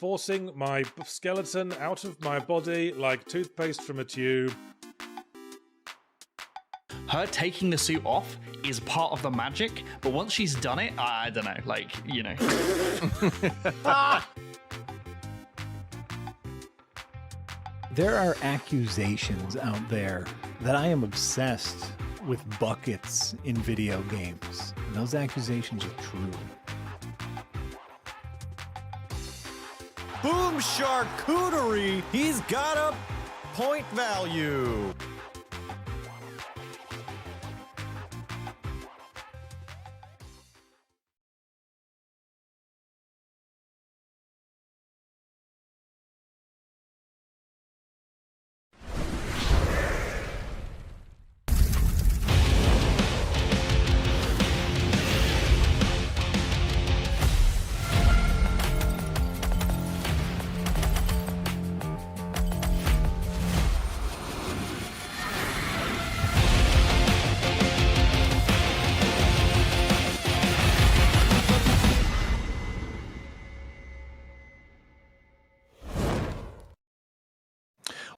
forcing my skeleton out of my body like toothpaste from a tube. Her taking the suit off is part of the magic, but once she's done it, I don't know, like, you know. There are accusations out there that I am obsessed with buckets in video games. And those accusations are true. Boom charcuterie! He's got a point value!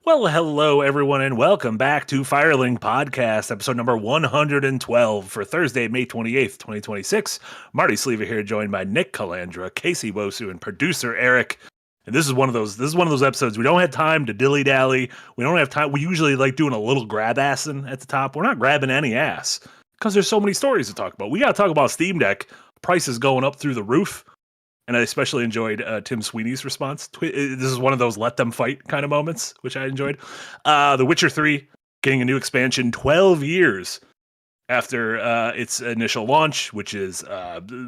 Well, hello, everyone, and welcome back to Firelink Podcast, episode number 112 for Thursday, May 28th, 2026. Marty Sleeva here, joined by Nick Calandra, Casey Wosu, and producer Eric. And this is one of those episodes we don't have time to dilly-dally. We don't have time. We usually like doing a little grab-assing at the top. We're not grabbing any ass because there's so many stories to talk about. We got to talk about Steam Deck. Prices going up through the roof. And I especially enjoyed Tim Sweeney's response. This is one of those let them fight kind of moments, which I enjoyed. The Witcher 3 getting a new expansion 12 years after its initial launch, which is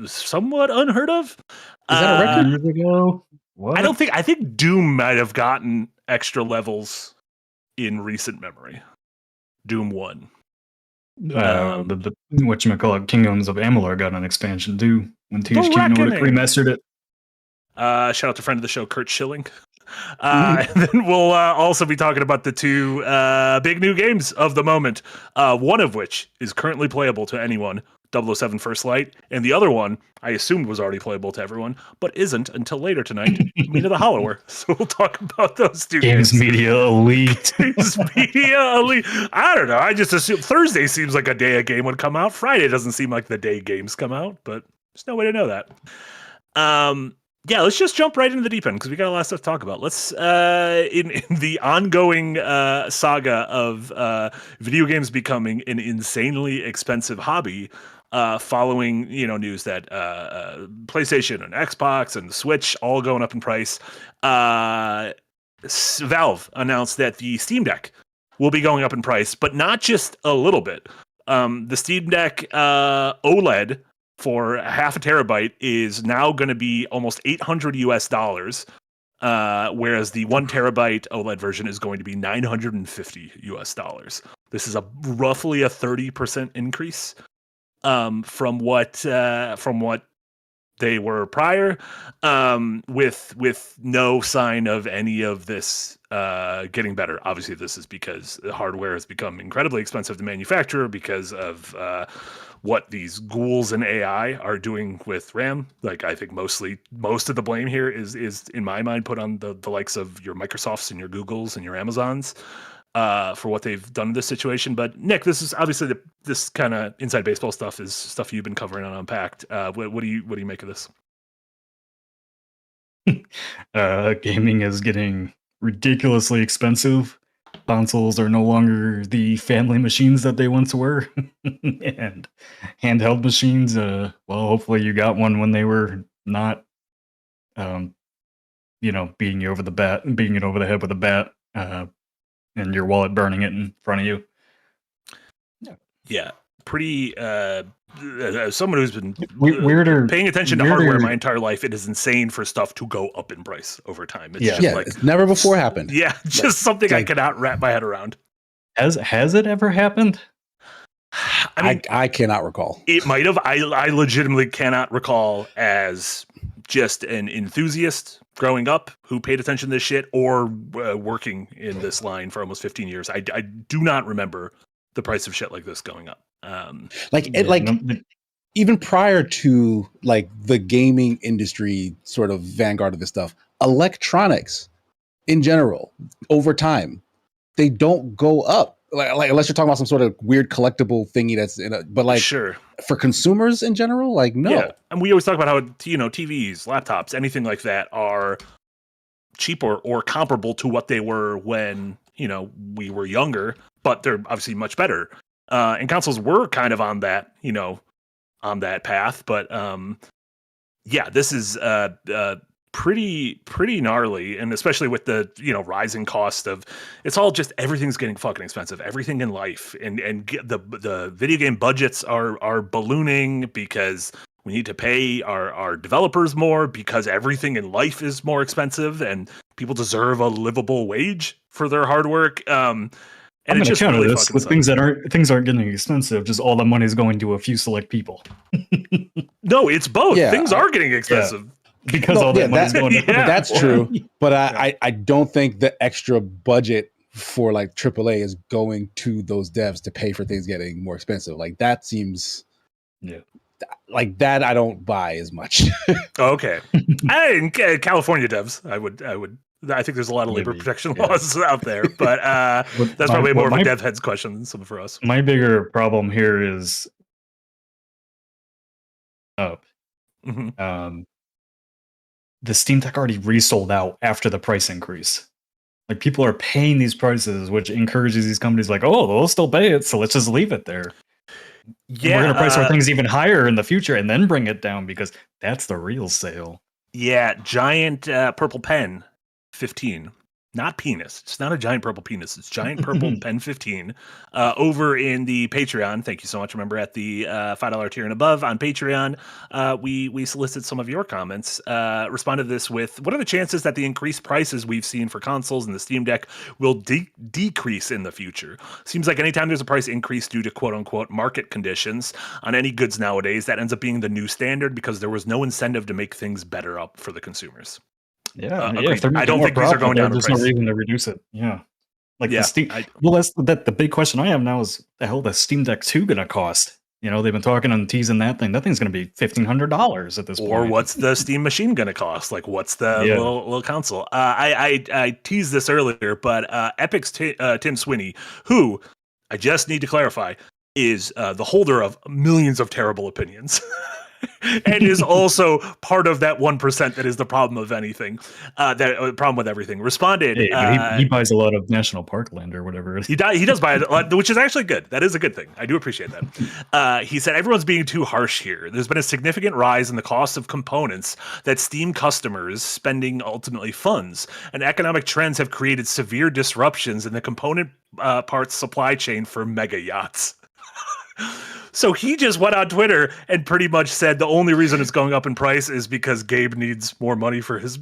somewhat unheard of. Is that a record years ago? What? I think Doom might have gotten extra levels in recent memory. Doom 1. The whatchamacallit, Kingdoms of Amalur got an expansion too when THQ Nordic remastered it. Shout out to friend of the show, Kurt Schilling. And then we'll also be talking about the two big new games of the moment, one of which is currently playable to anyone, 007 First Light, and the other one I assumed was already playable to everyone, but isn't until later tonight, Mina the Hollower. So we'll talk about those two games. Media Elite. Games Media Elite. I don't know. I just assume Thursday seems like a day a game would come out. Friday doesn't seem like the day games come out, but there's no way to know that. Yeah, let's just jump right into the deep end because we got a lot of stuff to talk about. Let's in the ongoing saga of video games becoming an insanely expensive hobby, following news that PlayStation and Xbox and the Switch all going up in price. Valve announced that the Steam Deck will be going up in price, but not just a little bit. The Steam Deck OLED for half a terabyte is now going to be almost $800 whereas the 1 terabyte OLED version is going to be $950. This is roughly a 30% increase from what they were prior, with no sign of any of this getting better. Obviously, this is because the hardware has become incredibly expensive to manufacture because of what these ghouls and AI are doing with RAM. Like, I think most of the blame here is in my mind put on the likes of your Microsofts and your Googles and your Amazons for what they've done in this situation. But Nick, this is obviously this kind of inside baseball stuff is stuff you've been covering on Unpacked. What do you make of this? Gaming is getting ridiculously expensive. Consoles are no longer the family machines that they once were. And handheld machines, well, hopefully you got one when they were not, beating it over the head with a bat, and your wallet burning it in front of you. Yeah, pretty. Someone who's been paying attention to hardware my entire life, it is insane for stuff to go up in price over time. It's it's never before happened. Yeah, just something I cannot wrap my head around. Has it ever happened? I mean, I cannot recall. It might have. I legitimately cannot recall as just an enthusiast growing up who paid attention to this shit or working in this line for almost 15 years. I do not remember the price of shit like this going up. Even prior to like the gaming industry sort of vanguard of this stuff, electronics in general over time, they don't go up. Like unless you're talking about some sort of weird collectible thingy that's in a, but like sure. For consumers in general, like no. Yeah. And we always talk about how, TVs, laptops, anything like that are cheaper or comparable to what they were when, we were younger, but they're obviously much better. And consoles were kind of on that, on that path. But yeah, this is pretty gnarly, and especially with the rising cost of it's all just everything's getting fucking expensive, everything in life, and the video game budgets are ballooning because we need to pay our developers more because everything in life is more expensive and people deserve a livable wage for their hard work. And I'm it's going to just counter really this with things aren't getting expensive. Just all the money's going to a few select people. No, it's both. Yeah, things are getting expensive. Yeah. Because all that money's going to that's true. But I don't think the extra budget for like AAA is going to those devs to pay for things getting more expensive. Like that seems like that I don't buy as much. Okay. California devs, I think there's a lot of labor protection laws out there, but that's probably more of a dev heads question than something for us. My bigger problem here is the Steam Deck already resold out after the price increase. Like people are paying these prices, which encourages these companies like, oh, they'll still pay it, so let's just leave it there. Yeah, we're gonna price our things even higher in the future and then bring it down because that's the real sale. Yeah, giant purple pen 15. Not penis. It's not a giant purple penis. It's giant purple pen 15. Over in the Patreon. Thank you so much. Remember, at the $5 tier and above on Patreon, we solicit some of your comments. Responded to this with, what are the chances that the increased prices we've seen for consoles and the Steam Deck will decrease in the future? Seems like anytime there's a price increase due to quote unquote market conditions on any goods nowadays, that ends up being the new standard because there was no incentive to make things better up for the consumers. Yeah, if I don't think these are going down. There's no reason to reduce it. Yeah, the Steam. That's the big question I have now is the hell the Steam Deck 2 going to cost? They've been talking and teasing that thing. That thing's going to be $1,500 at this point. Or what's the Steam machine going to cost? Like, what's the little console? I teased this earlier, but Epic's Tim Sweeney, who I just need to clarify is the holder of millions of terrible opinions. And is also part of that 1% that is the problem of anything, problem with everything. Responded. He buys a lot of national park land or whatever. He does buy it a lot, which is actually good. That is a good thing. I do appreciate that. He said, everyone's being too harsh here. There's been a significant rise in the cost of components that Steam customers spending ultimately funds, and economic trends have created severe disruptions in the component parts supply chain for mega yachts. So he just went on Twitter and pretty much said the only reason it's going up in price is because Gabe needs more money for his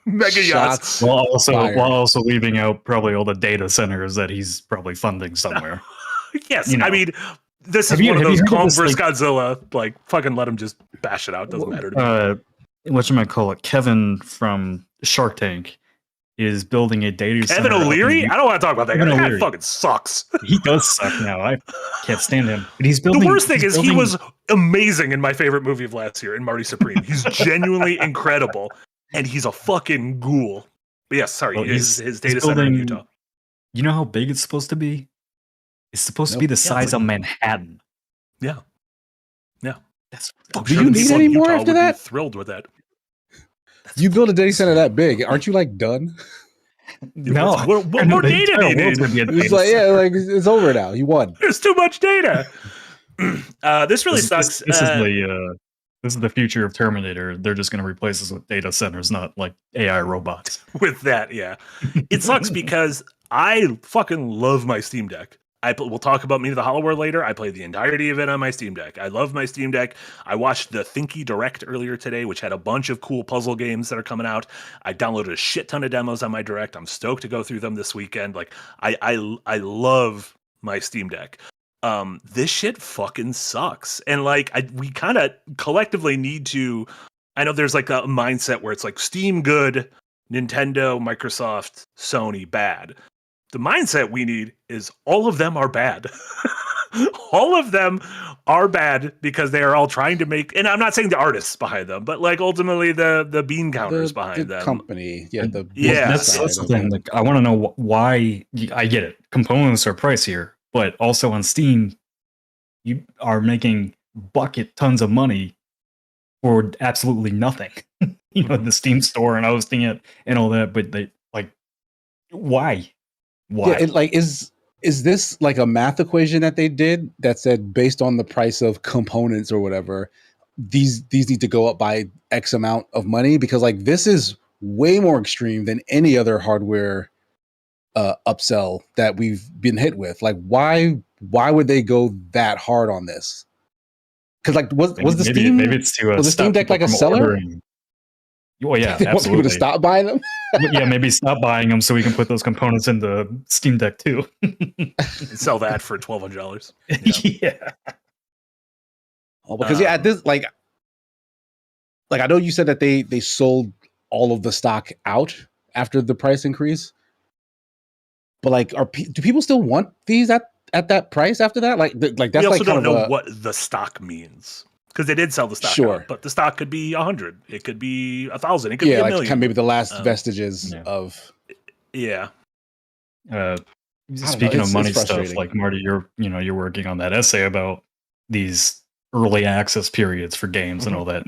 mega yachts. While also leaving out probably all the data centers that he's probably funding somewhere. Yes, I mean, this is one of those Kong vs. Godzilla. Like, fucking let him just bash it out. Doesn't matter to me. Whatchamacallit, Kevin from Shark Tank is building a data center. Kevin O'Leary? I don't want to talk about that guy. That guy fucking sucks. He does suck now. I can't stand him. But he's building. The worst thing is he was amazing in my favorite movie of last year, in Marty Supreme. He's genuinely incredible, and he's a fucking ghoul. But yes, sorry, his data center in Utah. You know how big it's supposed to be? It's supposed to be the size of Manhattan. Yeah. That's. Do you need any more after that? Thrilled with that. You build a data center that big, aren't you like done? No, what more data do you need? It's like it's over now. You won. There's too much data. This really sucks. This is the future of Terminator. They're just going to replace us with data centers, not like AI robots. With that, yeah, it sucks because I fucking love my Steam Deck. We'll talk about Mina the Hollower later. I played the entirety of it on my Steam Deck. I love my Steam Deck. I watched the Thinky Direct earlier today, which had a bunch of cool puzzle games that are coming out. I downloaded a shit ton of demos on my Direct. I'm stoked to go through them this weekend. Like, I love my Steam Deck. This shit fucking sucks. And like, we kind of collectively need to. I know there's like a mindset where it's like Steam good, Nintendo, Microsoft, Sony bad. The mindset we need is all of them are bad. all of them are bad because they are all trying to make, and I'm not saying the artists behind them, but like ultimately the bean counters behind them. Company, yeah, the Yeah. business That's side the of thing. it. Like, I want to know why. I get it. Components are pricier, but also on Steam, you are making bucket tons of money for absolutely nothing. The Steam store and hosting it and all that. But they like, why? Why? Yeah, is this like a math equation that they did that said based on the price of components or whatever, these need to go up by X amount of money? Because like this is way more extreme than any other hardware upsell that we've been hit with. Like why would they go that hard on this? Because like was the Steam maybe it's to was the Steam stop Deck people like a from seller? ordering. Well, yeah, They want people absolutely. to stop buying them. Yeah, maybe stop buying them so we can put those components in the Steam Deck too. And sell that for $1,200. Yeah. Oh, because at this like I know you said that they sold all of the stock out after the price increase, but like do people still want these at that price after that? Like that's We also like don't kind know of what the stock means because they did sell the stock Sure. out, but the stock could be 100, it could be 1,000, it could be yeah, a like million. kind of maybe the last vestiges Yeah. of Yeah. Speaking of it's money stuff, frustrating. like Marty, you're working on that essay about these early access periods for games and all that,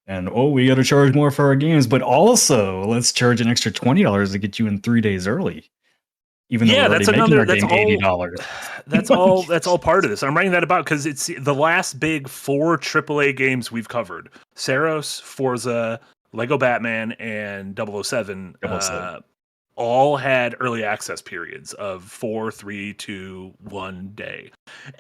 and we got to charge more for our games, but also let's charge an extra $20 to get you in 3 days early. Even though we're already making our game $80. That's all part of this. I'm writing that about because it's the last big 4 AAA games we've covered: Saros, Forza, Lego Batman, and 007. 007. All had early access periods of 4, 3, 2, 1 day.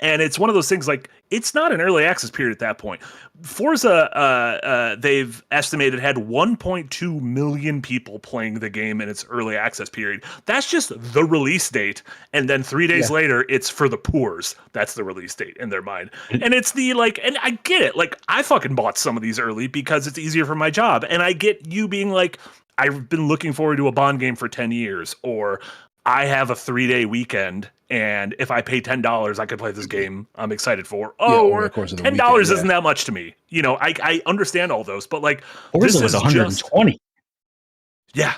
And it's one of those things like it's not an early access period at that point. Forza, they've estimated had 1.2 million people playing the game in its early access period. That's just the release date. And then 3 days later, it's for the poors. That's the release date in their mind. And it's the like, and I get it. Like I fucking bought some of these early because it's easier for my job. And I get you being like, I've been looking forward to a Bond game for 10 years, or I have a 3-day weekend, and if I pay $10, I could play this game I'm excited for. over the course of the $10 weekend, isn't that much to me. I understand all those, but like, Forza this was is 120. Yeah.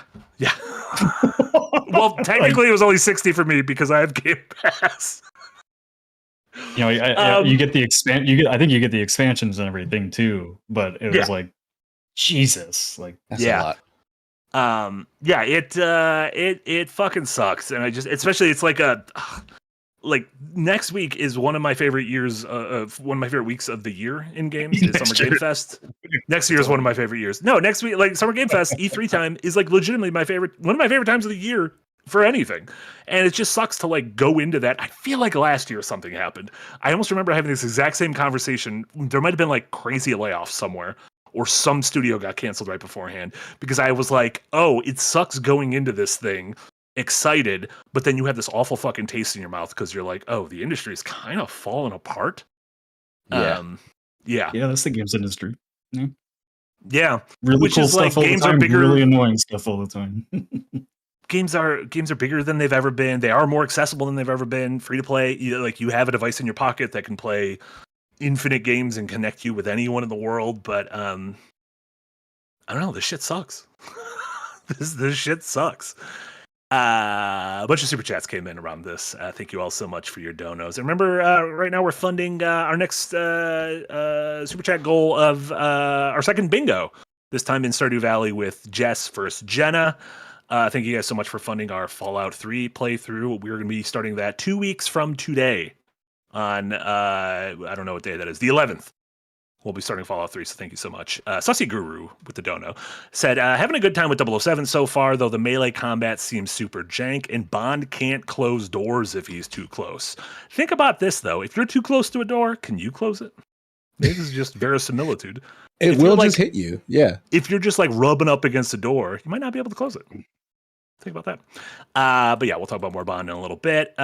Well, technically, it was only 60 for me because I have Game Pass. You get the I think you get the expansions and everything too, but it was like, Jesus, like that's a lot. It fucking sucks, and I just, especially it's like next week is one of my favorite years of one of my favorite weeks of the year in games is Summer Game Fest. Next year is one of my favorite years. No, next week, like Summer Game Fest, E3 time is like legitimately one of my favorite times of the year for anything. And it just sucks to like go into that. I feel like last year something happened. I almost remember having this exact same conversation. There might have been like crazy layoffs somewhere, or some studio got canceled right beforehand, because I was like, oh, it sucks going into this thing excited, but then you have this awful fucking taste in your mouth because you're like, oh, the industry is kind of falling apart. Yeah. Yeah, that's the games industry. Yeah. Really Which cool is stuff like all games the time, are bigger. really annoying stuff all the time. Games are bigger than they've ever been. They are more accessible than they've ever been. Free to play. You have a device in your pocket that can play infinite games and connect you with anyone in the world. But I don't know. This shit sucks. this shit sucks. A bunch of super chats came in around this. Thank you all so much for your donos. And remember, right now we're funding our next super chat goal of our second bingo. This time in Stardew Valley with Jess versus Jenna. Thank you guys so much for funding our Fallout 3 playthrough. We're going to be starting that 2 weeks from today on, I don't know what day that is, the 11th. We'll be starting Fallout 3, so thank you so much. Sussy Guru with the dono said, having a good time with 007 so far, though the melee combat seems super jank, and Bond can't close doors if he's too close. Think about this, though. If you're too close to a door, can you close it? Maybe this is just verisimilitude. It will just hit you. Yeah. If you're just like rubbing up against a door, you might not be able to close it. Think about that. But yeah, we'll talk about more Bond in a little bit.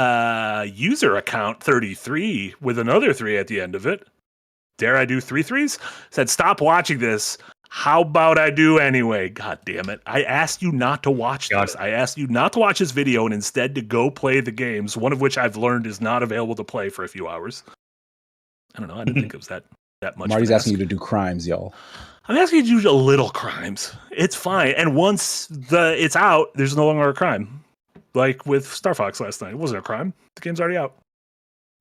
User account 33 with another 3 at the end of it. Dare I do 3 3s? Said, stop watching this. How about I do anyway? God damn it. I asked you not to watch this. I asked you not to watch this video and instead to go play the games, one of which I've learned is not available to play for a few hours. I don't know. I didn't think it was that much. Marty's asking you to do crimes, y'all. I'm asking you to do a little crimes. It's fine. And once it's out, there's no longer a crime. Like with Star Fox last night. It wasn't a crime. The game's already out.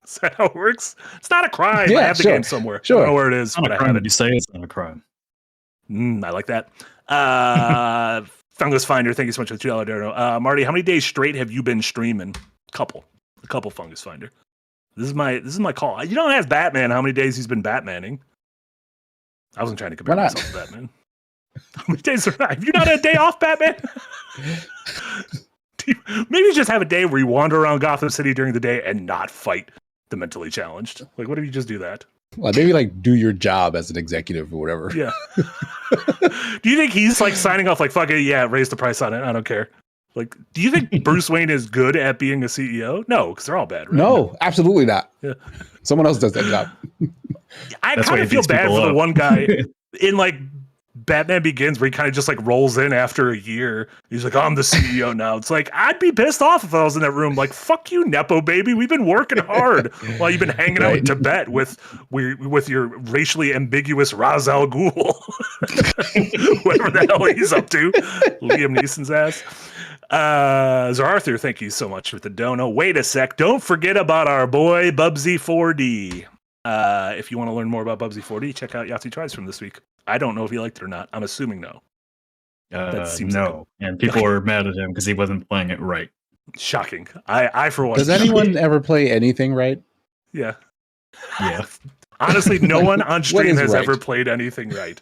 Is that how it works? It's not a crime. I have the game somewhere. Sure. I don't know where it is. It's not a crime. Did you say it's not a crime? I like that. Fungus Finder, thank you so much for the $2 dono. Marty, how many days straight have you been streaming? A couple Fungus Finder. This is my call. You don't ask Batman how many days he's been Batmaning. I wasn't trying to compare myself to Batman. How many days have you not had a day off, Batman? Maybe just have a day where you wander around Gotham City during the day and not fight the mentally challenged. Like, what if you just do that? Well, maybe like do your job as an executive or whatever. Yeah. Do you think he's like signing off like, fuck it, yeah, raise the price on it, I don't care? Like, do you think Bruce Wayne is good at being a CEO? No, because they're all bad, right? No, absolutely not. Yeah. Someone else does that job. I kind of feel bad for the one guy in like Batman Begins where he kind of just like rolls in after a year. He's like, I'm the CEO now. It's like, I'd be pissed off if I was in that room. Like, fuck you, Nepo baby. We've been working hard while you've been hanging out in Tibet with your racially ambiguous Ra's al Ghul. Whatever the hell he's up to. Liam Neeson's ass. Arthur, thank you so much for the dono. Wait a sec. Don't forget about our boy Bubsy 4D. If you want to learn more about Bubsy 4D, check out Yahtzee Tries from this week. I don't know if he liked it or not. I'm assuming no. That seems no. And people are mad at him because he wasn't playing it right. Shocking. I for one. Does anyone ever play anything right? Yeah. Yeah. Honestly, no one on stream has right? ever played anything right.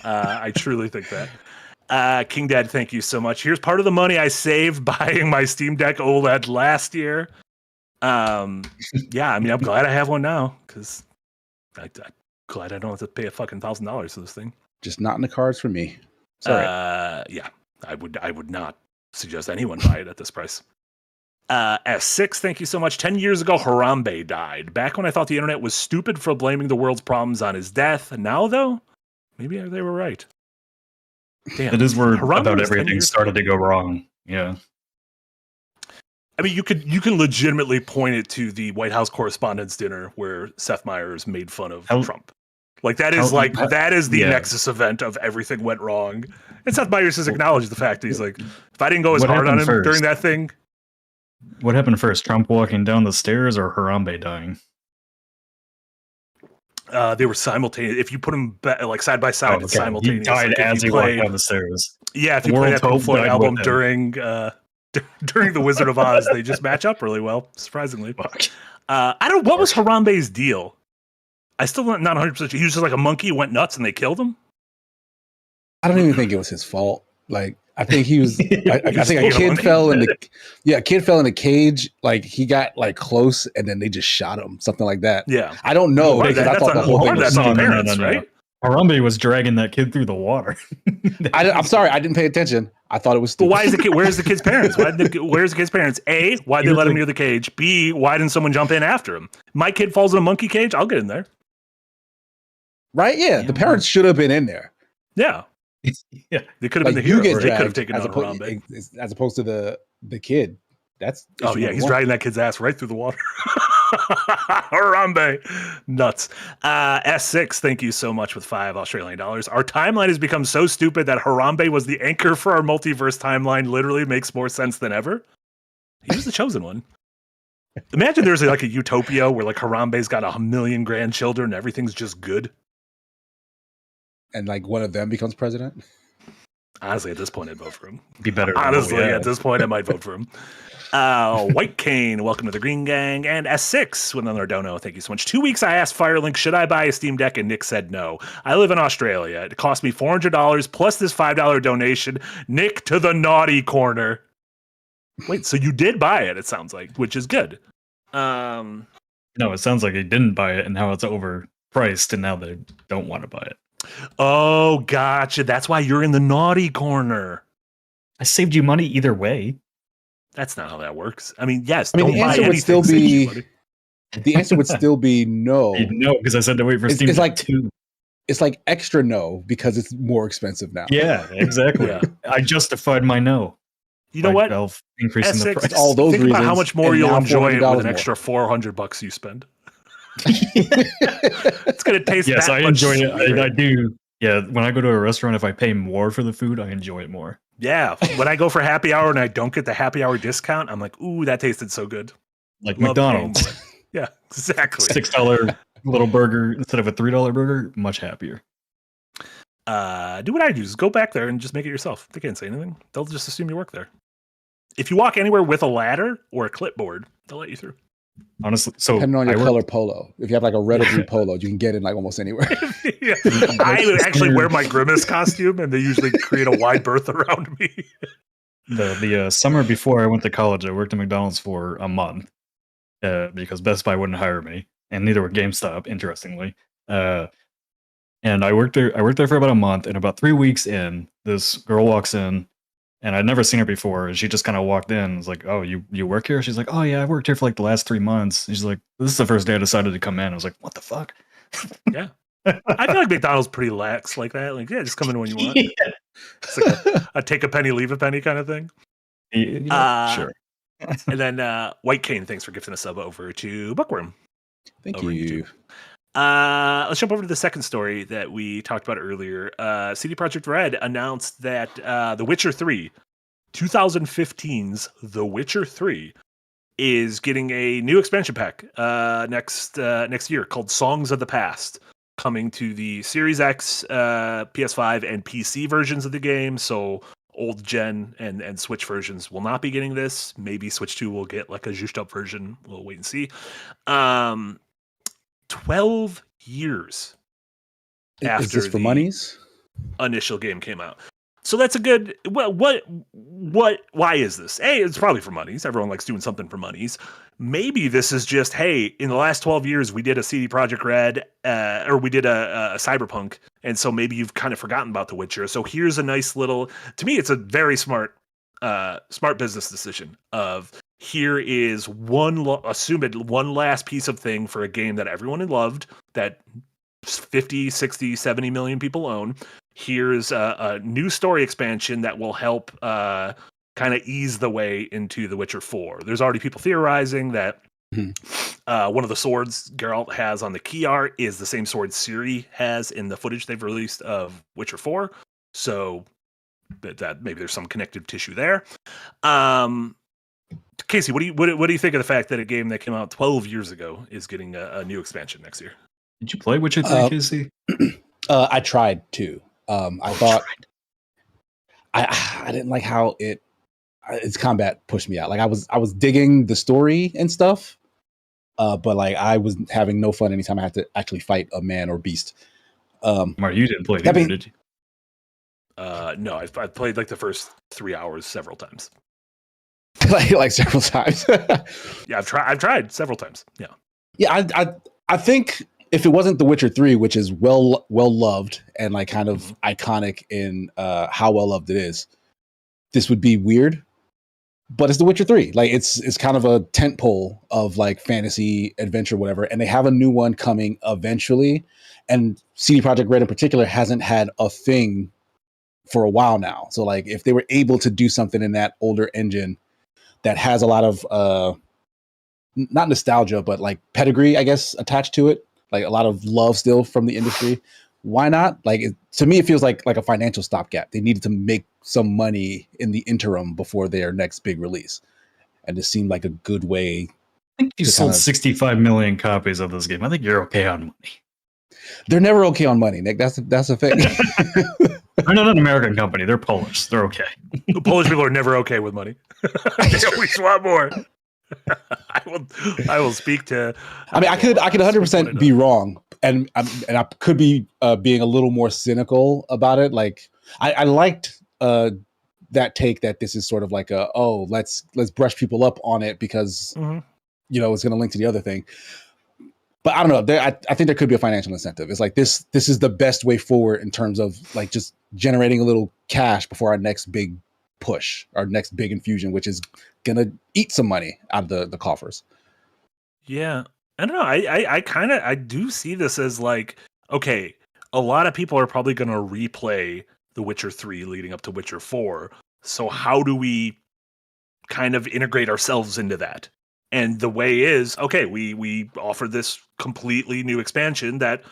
I truly think that. King Dad, thank you so much. Here's part of the money I saved buying my Steam Deck OLED last year. Yeah, I mean, I'm glad I have one now because I'm glad I don't have to pay a fucking $1,000 for this thing. Just not in the cards for me. Sorry. Yeah, I would not suggest anyone buy it at this price. S6, thank you so much. 10 years ago, Harambe died. Back when I thought the internet was stupid for blaming the world's problems on his death. Now, though, maybe they were right. Damn, it is where Harambe about everything started to go wrong. Yeah. I mean, you can legitimately point it to the White House Correspondents' Dinner where Seth Meyers made fun of Trump. Like that is the nexus event of everything went wrong. And Seth Meyers has acknowledged the fact that he's like, if I didn't go as hard on him during that thing. What happened first? Trump walking down the stairs or Harambe dying? They were simultaneous. If you put them like side by side, it's simultaneous. He died like as he walked down the stairs. Yeah, if you play that Pink Floyd album during the Wizard of Oz, they just match up really well, surprisingly. I don't. What was Harambe's deal? I still not 100%. He was just like a monkey, went nuts, and they killed him. I don't even think it was his fault. Like, I think he was. I think a kid fell in the cage. Like he got like close, and then they just shot him. Something like that. Yeah, I don't know. I thought the whole thing was on parents, right? Harambe was dragging that kid through the water. I'm sorry, I didn't pay attention. I thought it was stupid. But why is the kid? Where's the kid's parents? Where's the kid's parents? A, why'd they let him near the cage? B, why didn't someone jump in after him? My kid falls in a monkey cage. I'll get in there. Right? Yeah, the parents should have been in there. Yeah. Yeah, they could have been the hero. Or they could have taken out Harambe. As opposed to the kid. That's he's dragging that kid's ass right through the water. Harambe, nuts. S6, thank you so much with $5 Australian dollars. Our timeline has become so stupid that Harambe was the anchor for our multiverse timeline. Literally makes more sense than ever. He was the chosen one. Imagine there's like a utopia where like Harambe's got 1 million grandchildren and everything's just good. And like one of them becomes president. Honestly, at this point, I'd vote for him. Be better. Honestly, at this point, I might vote for him. White Cane, welcome to the Green Gang. And S6 with another dono. Thank you so much. 2 weeks I asked Firelink, should I buy a Steam Deck? And Nick said no. I live in Australia. It cost me $400 plus this $5 donation. Nick to the naughty corner. Wait, so you did buy it, it sounds like, which is good. No, it sounds like he didn't buy it and now it's overpriced and now they don't want to buy it. Oh, gotcha. That's why you're in the naughty corner. I saved you money either way. That's not how that works. I mean, yes. The answer would still be. The answer would still be no. No, because I said to wait for Steam Deck like 2. it's like extra no because it's more expensive now. Yeah, exactly. Yeah. I justified my no. You know by what? Valve increasing the Essex, price. All those think about how reasons, much more and you'll now enjoy it with $400 an more. extra $400 you spend. It's gonna taste Yes, that I much enjoy sweeter. it. I do. Yeah, when I go to a restaurant, if I pay more for the food, I enjoy it more. Yeah, when I go for happy hour and I don't get the happy hour discount, I'm like, ooh, that tasted so good. Like Love paying McDonald's, more. Yeah, exactly. $6 little burger instead of a $3 burger, much happier. Do what I do. Just go back there and just make it yourself. They can't say anything. They'll just assume you work there. If you walk anywhere with a ladder or a clipboard, they'll let you through. Honestly, so Depending on your I work- color polo. If you have like a red or blue polo, you can get in like almost anywhere. Yeah. I would actually wear my Grimace costume, and they usually create a wide berth around me. the summer before I went to college, I worked at McDonald's for a month because Best Buy wouldn't hire me, and neither would GameStop. Interestingly, and I worked there. I worked there for about a month, and about 3 weeks in, this girl walks in, and I'd never seen her before. And she just kind of walked in and was like, "Oh, you work here?" She's like, "Oh yeah, I worked here for like the last 3 months." And she's like, "This is the first day I decided to come in." I was like, "What the fuck?" Yeah. I feel like McDonald's pretty lax like that. Like, yeah, just come in when you want. It's like a take a penny, leave a penny kind of thing. You know, sure. And then White Cane, thanks for gifting a sub over to Bookworm. Thank Over you. Let's jump over to the second story that we talked about earlier. CD Projekt Red announced that The Witcher 3, 2015's The Witcher 3, is getting a new expansion pack next year called Songs of the Past, coming to the Series X, PS5, and PC versions of the game. So old gen and Switch versions will not be getting this. Maybe Switch 2 will get like a juiced up version. We'll wait and see. 12 years after Is this for the monies? initial game came out. So that's a good, why is this? A, it's probably for monies. Everyone likes doing something for monies. Maybe this is just, hey, in the last 12 years, we did a CD Projekt Red, or we did a Cyberpunk. And so maybe you've kind of forgotten about The Witcher. So here's a nice little, to me, it's a very smart business decision of, here is one last piece of thing for a game that everyone loved, that 50, 60, 70 million people own. Here's a new story expansion that will help kind of ease the way into The Witcher 4. There's already people theorizing that one of the swords Geralt has on the key art is the same sword Ciri has in the footage they've released of Witcher 4. So that maybe there's some connective tissue there. Casey, what do you think of the fact that a game that came out 12 years ago is getting a new expansion next year? Did you play Witcher 3, Casey? I tried to. I thought I didn't like how its combat pushed me out. Like I was digging the story and stuff, but like I was having no fun anytime I had to actually fight a man or beast. Marty, you didn't play it either, did you? No, I've played like the first 3 hours several times. like several times. Yeah, I've tried several times. Yeah, I think if it wasn't The Witcher 3, which is well loved and like kind of iconic in how well loved it is, this would be weird. But it's The Witcher 3. Like it's kind of a tentpole of like fantasy adventure, whatever. And they have a new one coming eventually. And CD Projekt Red in particular hasn't had a thing for a while now. So like if they were able to do something in that older engine that has a lot of not nostalgia, but like pedigree, I guess, attached to it, like a lot of love still from the industry, why not? Like to me, it feels like a financial stopgap. They needed to make some money in the interim before their next big release, and this seemed like a good way. I think you sold 65 million copies of this game. I think you're okay on money. They're never okay on money, Nick. That's the thing. They're not an American company. They're Polish. They're okay. Polish people are never okay with money. They always want more. I will speak to. I mean, I could 100% be wrong, and I could be being a little more cynical about it. Like I liked that take that this is sort of like let's brush people up on it because it's going to link to the other thing. But I don't know. I think there could be a financial incentive. It's like this is the best way forward in terms of like just generating a little cash before our next big push, our next big infusion, which is gonna eat some money out of the coffers. Yeah, I don't know. I do see this as like, okay, a lot of people are probably going to replay The Witcher 3 leading up to Witcher 4. So how do we kind of integrate ourselves into that? And the way is, okay, we offer this completely new expansion that,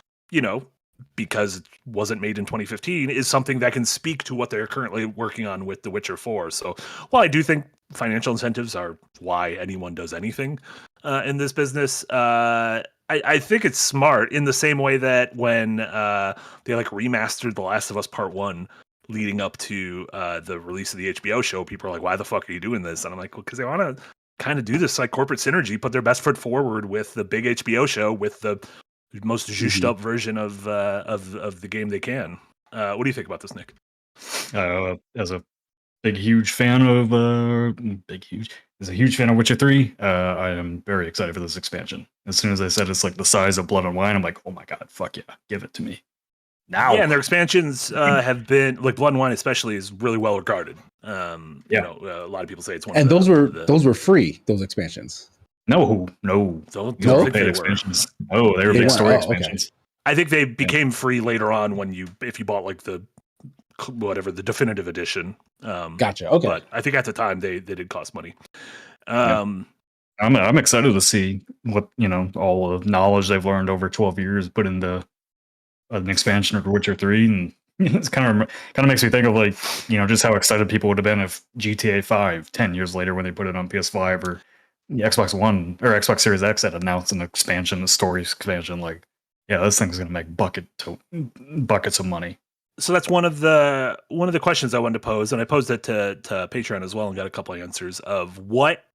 because it wasn't made in 2015, is something that can speak to what they're currently working on with The Witcher 4. So while I do think financial incentives are why anyone does anything in this business, I think it's smart in the same way that when they remastered The Last of Us Part 1 leading up to the release of the HBO show, people are like, why the fuck are you doing this? And I'm like, well, because they want to kind of do this corporate synergy, put their best foot forward with the big HBO show with the most zhushed up version of the game they can. What do you think about this, Nick? As a huge fan of Witcher 3, I am very excited for this expansion. As soon as I said it's the size of Blood and Wine, I'm like, oh my god, fuck yeah, give it to me now. Yeah, and their expansions have been Blood and Wine especially is really well regarded. A lot of people say it's one. And those were free. Those expansions. No. Don't paid expansions. No, they were big story expansions. Okay. I think they became free later on if you bought the definitive edition. Gotcha. Okay. But I think at the time they did cost money. I'm excited to see what all the knowledge they've learned over 12 years put into an expansion of Witcher 3, and it's kind of makes me think of just how excited people would have been if GTA 5 10 years later when they put it on PS5 or the Xbox One or Xbox Series X had announced an expansion, a story expansion. This thing's gonna make buckets of money. So that's one of the questions I wanted to pose, and I posed it to Patreon as well, and got a couple of answers of what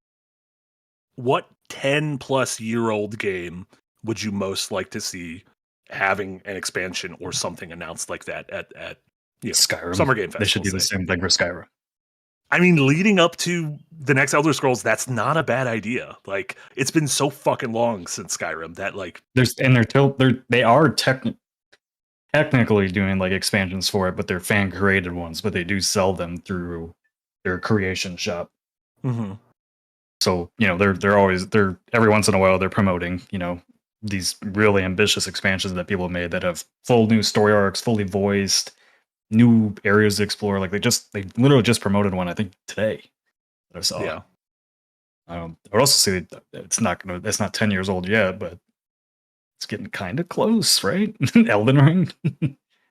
10-plus-year-old game would you most like to see having an expansion or something announced like that at Skyrim Summer Game Fest. They should do the same thing for Skyrim. I mean, leading up to the next Elder Scrolls, that's not a bad idea. It's been so fucking long since Skyrim that they are technically doing expansions for it, but they're fan created ones, but they do sell them through their creation shop. Mm-hmm. So they're every once in a while they're promoting these really ambitious expansions that people have made that have full new story arcs, fully voiced, new areas to explore. They literally just promoted one, I think today, that I saw. Yeah. I would also say it's not 10 years old yet, but it's getting kind of close, right? Elden Ring.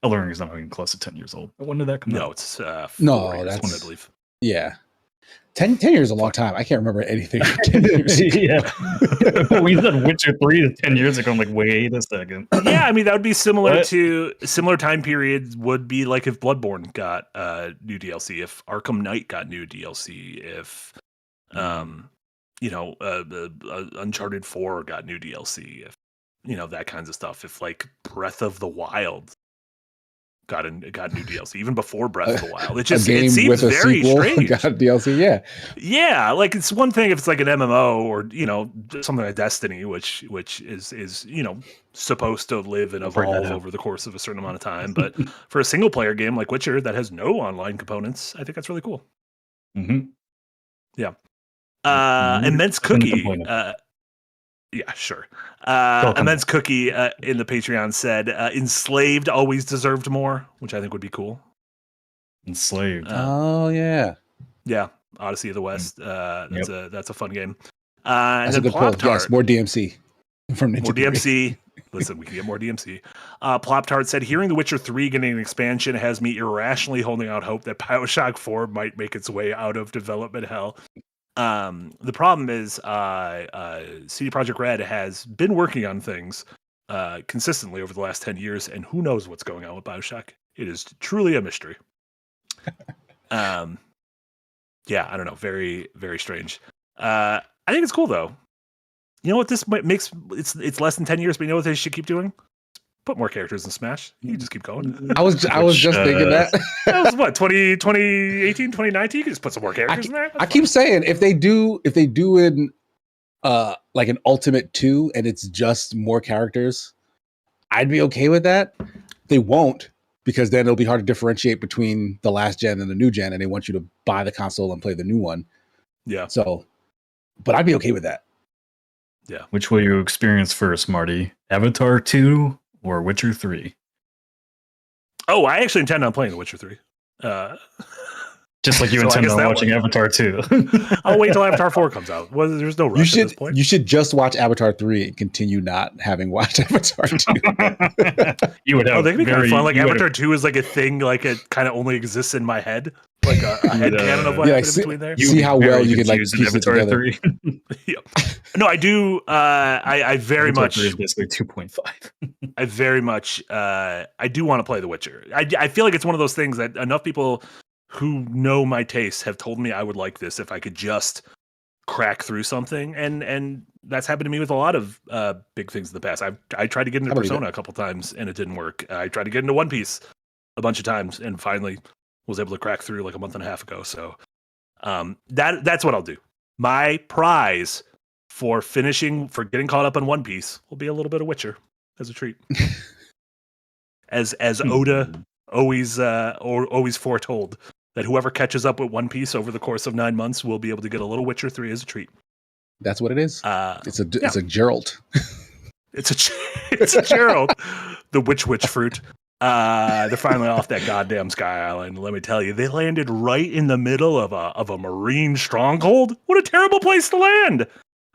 Elden Ring is not even close to 10 years old. When did that come out? No, it's 4 years, that's I believe. Yeah. 10 years is a long time. I can't remember anything. 10 years. Yeah. We said Witcher 3 10 years ago. I'm like, wait a second. Yeah, I mean, that would be similar time periods would be if Bloodborne got new DLC, if Arkham Knight got new DLC, if Uncharted 4 got new DLC, if that kinds of stuff, if Breath of the Wild got new DLC even before Breath of the Wild. It seems very strange. Got DLC, yeah. Yeah, it's one thing if it's an MMO or something like Destiny, which is supposed to live and evolve over the course of a certain amount of time. But for a single player game like Witcher that has no online components, I think that's really cool. Mm-hmm. Yeah. Immense Cookie. Yeah, sure. Immense Cookie in the Patreon said, Enslaved always deserved more, which I think would be cool. Enslaved. Oh, yeah. Yeah, Odyssey of the West. That's a fun game. That's a good pull. Yes, more DMC. From Ninja more DMC. Listen, we can get more DMC. Plop-Tart said, hearing The Witcher 3 getting an expansion has me irrationally holding out hope that BioShock 4 might make its way out of development hell. The problem is CD Projekt Red has been working on things consistently over the last 10 years, and who knows what's going on with BioShock. It is truly a mystery. Yeah, I don't know. Very, very strange. I think it's cool, though. You know what this makes? It's less than 10 years, but you know what they should keep doing? Put more characters in Smash. You can just keep going. I was just thinking that. That was what, 2018, 2019? You can just put some more characters in there. I keep saying if they do in an Ultimate 2 and it's just more characters, I'd be okay with that. They won't, because then it'll be hard to differentiate between the last gen and the new gen, and they want you to buy the console and play the new one. Yeah. So, but I'd be okay with that. Yeah. Which will you experience first, Marty? Avatar 2 or Witcher 3? Oh, I actually intend on playing The Witcher 3. Just like you So I intend guess on that watching one. Avatar 2. I'll wait till Avatar 4 comes out. Well, there's no rush at this point. You should just watch Avatar 3 and continue not having watched Avatar 2. You would have. Oh, they could be kind of fun. Like you would Avatar have- 2 is like a thing, like it kind of only exists in my head. Like a head canon of what Yeah, happened in between there. you see would be how very well you could like confused in piece it Avatar together. 3. No, I do. I very Avatar much. 3 is basically 2.5. I very much. I do want to play The Witcher. I feel like it's one of those things that enough people who know my tastes have told me I would like this if I could just crack through something, and that's happened to me with a lot of big things in the past. I tried to get into I believe Persona it. a couple times and it didn't work. I tried to get into One Piece a bunch of times and finally was able to crack through like a month and a half ago. So that's what I'll do. My prize for getting caught up on One Piece will be a little bit of Witcher as a treat. as Oda always foretold, that whoever catches up with One Piece over the course of 9 months will be able to get a little Witcher 3 as a treat. That's what it is. It's a Geralt. It's a Gerald, the witch fruit. They're finally off that goddamn Sky Island. Let me tell you, they landed right in the middle of a marine stronghold. What a terrible place to land!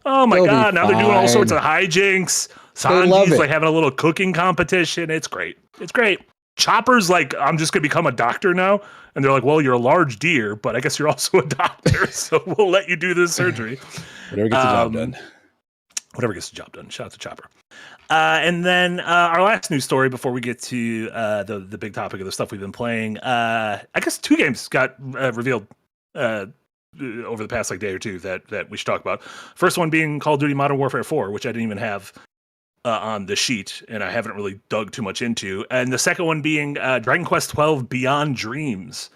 Oh my They'll be god! Now they're doing all sorts fine. of hijinks. love Sanji's it. like having a little cooking competition. It's great. It's great. Chopper's like, I'm just gonna become a doctor now, and they're like, well, you're a large deer, but I guess you're also a doctor, so we'll let you do this surgery. Whatever gets the job done. Whatever gets the job done. Shout out to Chopper. And then our last news story before we get to the big topic of the stuff we've been playing. I guess 2 games got revealed over the past day or two that we should talk about. First one being Call of Duty Modern Warfare 4, which I didn't even have on the sheet, and I haven't really dug too much into. And the second one being Dragon Quest 12 Beyond Dreams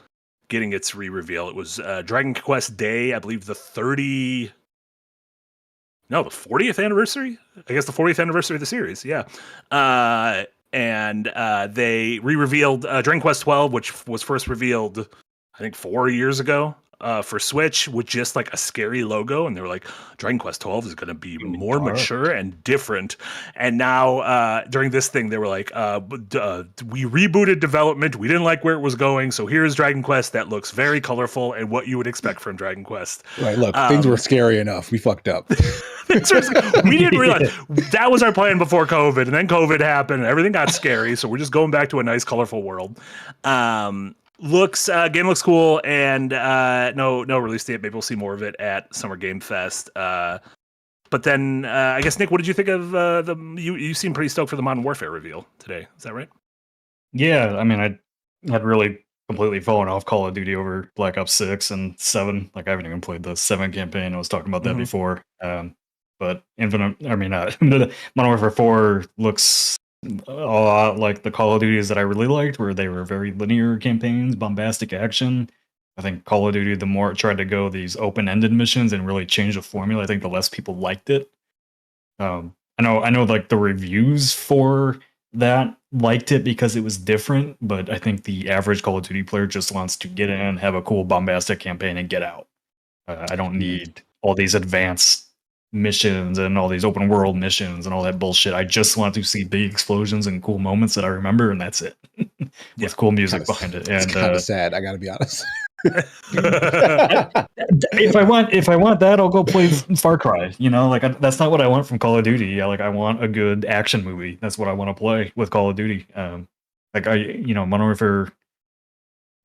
getting its re-reveal. It was Dragon Quest Day, I believe the 40th anniversary? I guess the 40th anniversary of the series, yeah. And they re-revealed Dragon Quest 12, which was first revealed, I think, 4 years ago for Switch, with just like a scary logo. And they were like, Dragon Quest 12 is going to be more mature and different. And now during this thing, they were like, we rebooted development. We didn't like where it was going. So here's Dragon Quest that looks very colorful and what you would expect from Dragon Quest. Right, look, things were scary enough. We fucked up. We didn't realize that was our plan before COVID, and then COVID happened and everything got scary. So we're just going back to a nice, colorful world. Game looks cool, and no release date. Maybe we'll see more of it at Summer Game Fest. But then I guess, Nick, what did you think of you seem pretty stoked for the Modern Warfare reveal today? Is that right? Yeah, I mean, I had really completely fallen off Call of Duty over Black Ops 6 and 7. Like, I haven't even played the 7 campaign. I was talking about that before. But Modern Warfare 4 looks a lot like the Call of Duties that I really liked, where they were very linear campaigns, bombastic action. I think Call of Duty, the more it tried to go these open-ended missions and really change the formula, I think the less people liked it. I know like the reviews for that liked it because it was different, but I think the average Call of Duty player just wants to get in, have a cool bombastic campaign, and get out. I don't need all these advanced missions and all these open world missions and all that bullshit. I just want to see big explosions and cool moments that I remember, and that's it. With cool music behind it. It's And kind of sad, I gotta be honest. if I want that, I'll go play Far Cry. That's not what I want from Call of Duty. I want a good action movie. That's what I want to play with Call of Duty. Modern Warfare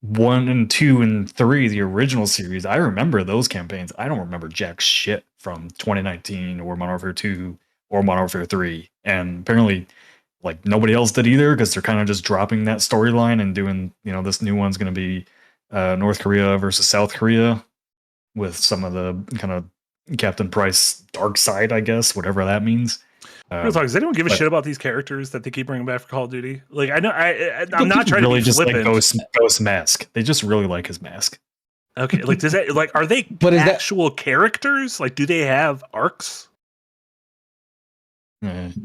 1 and 2 and 3, the original series, I remember those campaigns. I don't remember jack shit from 2019 or Modern Warfare 2 or Modern Warfare 3. And apparently, like, nobody else did either, because they're kind of just dropping that storyline and doing, this new one's going to be North Korea versus South Korea with some of the kind of Captain Price dark side, I guess, whatever that means. Real talk, does anyone give a shit about these characters that they keep bringing back for Call of Duty? Like, I know I'm not trying really to be just flippant. like Ghost mask. They just really like his mask. Okay, like, does that, like, are they actual characters? Like, do they have arcs?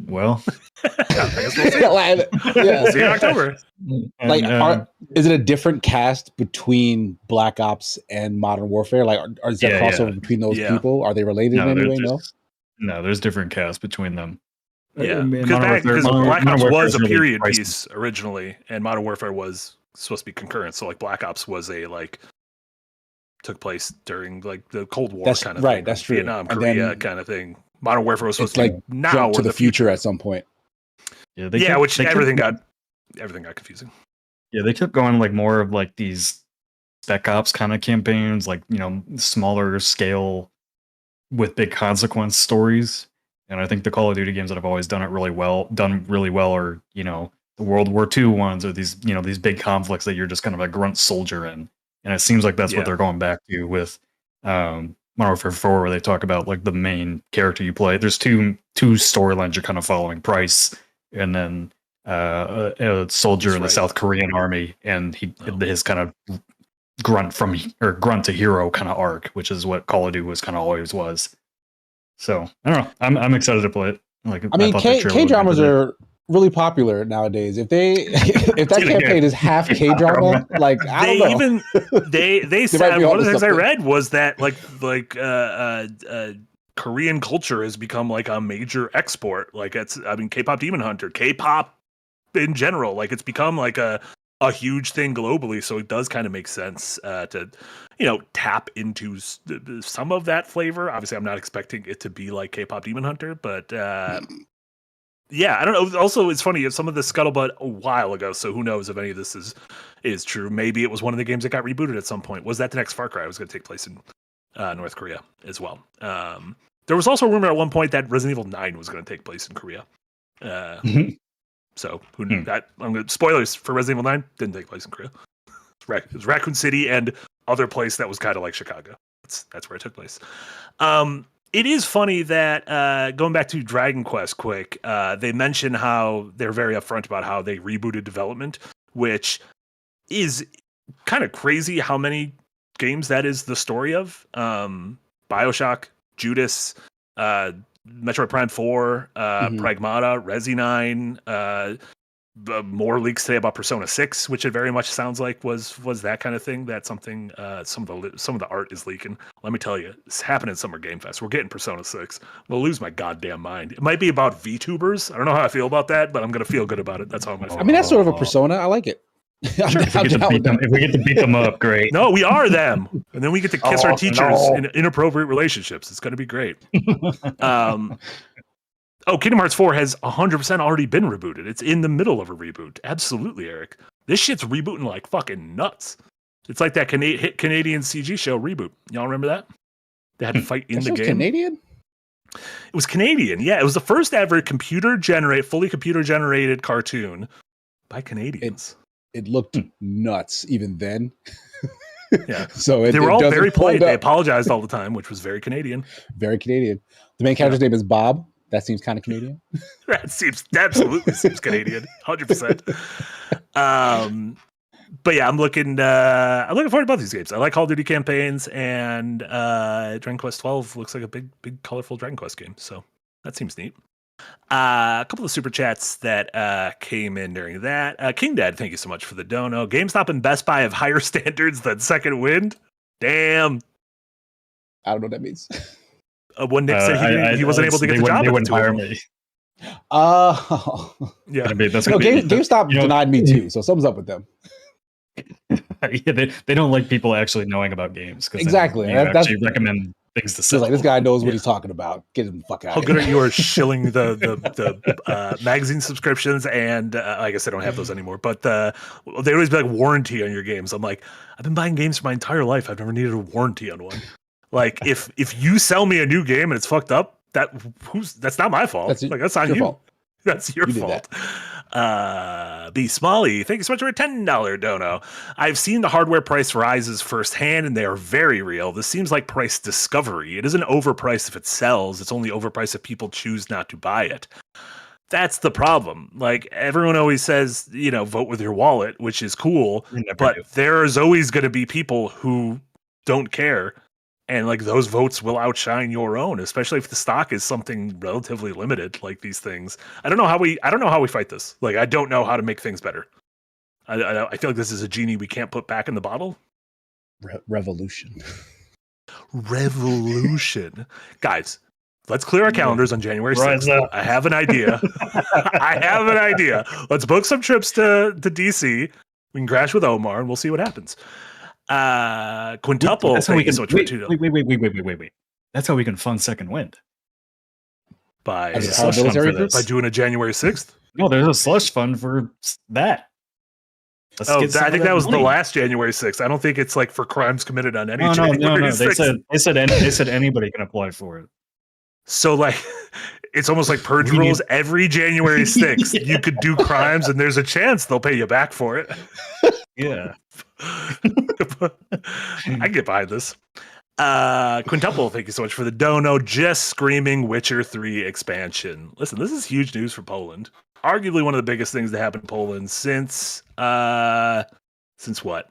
Well, I guess we'll see. We'll see in October. Is it a different cast between Black Ops and Modern Warfare? Like, is there crossover between those people? Are they related in any way? No. No, there's different casts between them. Yeah, In because Modern Warfare- Black Modern Ops Warfare was is a really period pricey. piece originally, and Modern Warfare was supposed to be concurrent. So like Black Ops was a like took place during like the Cold War That's kind of right, thing, that's true. Vietnam, And Korea then kind of thing. Modern Warfare was supposed It's to like be now jump to or the future at some point. Yeah, Which they kept everything going- got confusing. Yeah, they kept going like more of like these spec ops kind of campaigns, like smaller scale with big consequence stories. And I think the Call of Duty games that have always done really well, are the World War II ones, or these these big conflicts that you're just kind of a grunt soldier in. And it seems like that's what they're going back to with Modern Warfare 4, where they talk about like the main character you play. There's two storylines you're kind of following: Price, and then a soldier in the South Korean army, and his kind of grunt to hero kind of arc, which is what Call of Duty was kind of always was. So I don't know. I'm excited to play it. Like, I mean, thought the trailer K looked dramas good. are really popular nowadays. If that campaign is half K drama, like I don't know. They said might be one onto of the things I something. read was that Korean culture has become like a major export. Like K-pop Demon Hunter, K-pop in general, like it's become like a huge thing globally. So it does kind of make sense to tap into some of that flavor. Obviously, I'm not expecting it to be like K-pop Demon Hunter, but yeah, I don't know. Also, it's funny, some of the scuttlebutt a while ago, so who knows if any of this is true. Maybe it was one of the games that got rebooted at some point. Was that the next Far Cry was going to take place in North Korea as well? There was also a rumor at one point that Resident Evil 9 was going to take place in Korea. So who knew that? Spoilers for Resident Evil 9 didn't take place in Korea. It was Raccoon City and other place that was kind of like Chicago. That's where it took place. It is funny that going back to Dragon Quest quick, they mention how they're very upfront about how they rebooted development, which is kind of crazy how many games that is the story of. BioShock, Judas, Metroid Prime 4, Pragmata, Resi 9, more leaks today about Persona 6, which it very much sounds like was that kind of thing. That's something some of the art is leaking. Let me tell you, it's happening at Summer Game Fest. We're getting Persona 6. We'll lose my goddamn mind. It might be about VTubers. I don't know how I feel about that, but I'm gonna feel good about it. That's how I'm gonna feel. I mean, that's sort of a persona. I like it. Sure, if we get to beat them up, great. No, we are them, and then we get to kiss our teachers in inappropriate relationships. It's gonna be great. Kingdom Hearts 4 has 100% already been rebooted. It's in the middle of a reboot. Absolutely, Eric. This shit's rebooting like fucking nuts. It's like that hit Canadian CG show Reboot. Y'all remember that? They had to fight in the game. Canadian? It was Canadian. Yeah, it was the first ever fully computer generated cartoon by Canadians. It looked nuts even then. Yeah. So they were all very polite. They They apologized all the time, which was very Canadian. Very Canadian. The main character's name is Bob. That seems kind of Canadian. That absolutely seems Canadian, 100%. But yeah, I'm looking forward to both these games. I like Call of Duty campaigns, and Dragon Quest 12 looks like a big, colorful Dragon Quest game. So that seems neat. A couple of super chats that came in during that. King Dad, thank you so much for the dono. GameStop and Best Buy have higher standards than Second Wind. Damn. I don't know what that means. When Nick said he wasn't able to get the job, they wouldn't hire me. Oh, yeah. GameStop denied me too, so something's up with them. Yeah, they don't like people actually knowing about games. Exactly. They actually recommend things to sell. Like, this guy knows what he's talking about. Get him the fuck out. How good are you shilling the magazine subscriptions? And I guess I don't have those anymore, but they always be like warranty on your games. I'm like, I've been buying games for my entire life. I've never needed a warranty on one. Like, if you sell me a new game and it's fucked up, that's not my fault. That's on you. Fault. That's your fault. B. Smalley, thank you so much for a $10 dono. I've seen the hardware price rises firsthand, and they are very real. This seems like price discovery. It isn't overpriced if it sells. It's only overpriced if people choose not to buy it. That's the problem. Like, everyone always says, vote with your wallet, which is cool, but there's always going to be people who don't care. And like, those votes will outshine your own, especially if the stock is something relatively limited, like these things. I don't know how we fight this. Like, I don't know how to make things better. I feel like this is a genie we can't put back in the bottle. Revolution. Revolution. Guys, Let's clear our calendars on January 6th. Right. I have an idea. I have an idea. Let's book some trips to DC. We can crash with Omar, and we'll see what happens. Quintuple. That's how we can. So much Wait. That's how we can fund Second Wind. by There's a slush fund for this. by doing a January 6th. No, there's a slush fund for that. I think that was the last January 6th. I don't think it's like for crimes committed on any January 6th. They said anybody can apply for it. So like, it's almost like purge rules. Every January 6th, you could do crimes, and there's a chance they'll pay you back for it. Yeah, I get behind this. Quintuple, thank you so much for the dono. Just screaming Witcher 3 expansion. Listen, this is huge news for Poland. Arguably one of the biggest things to happen in Poland since what?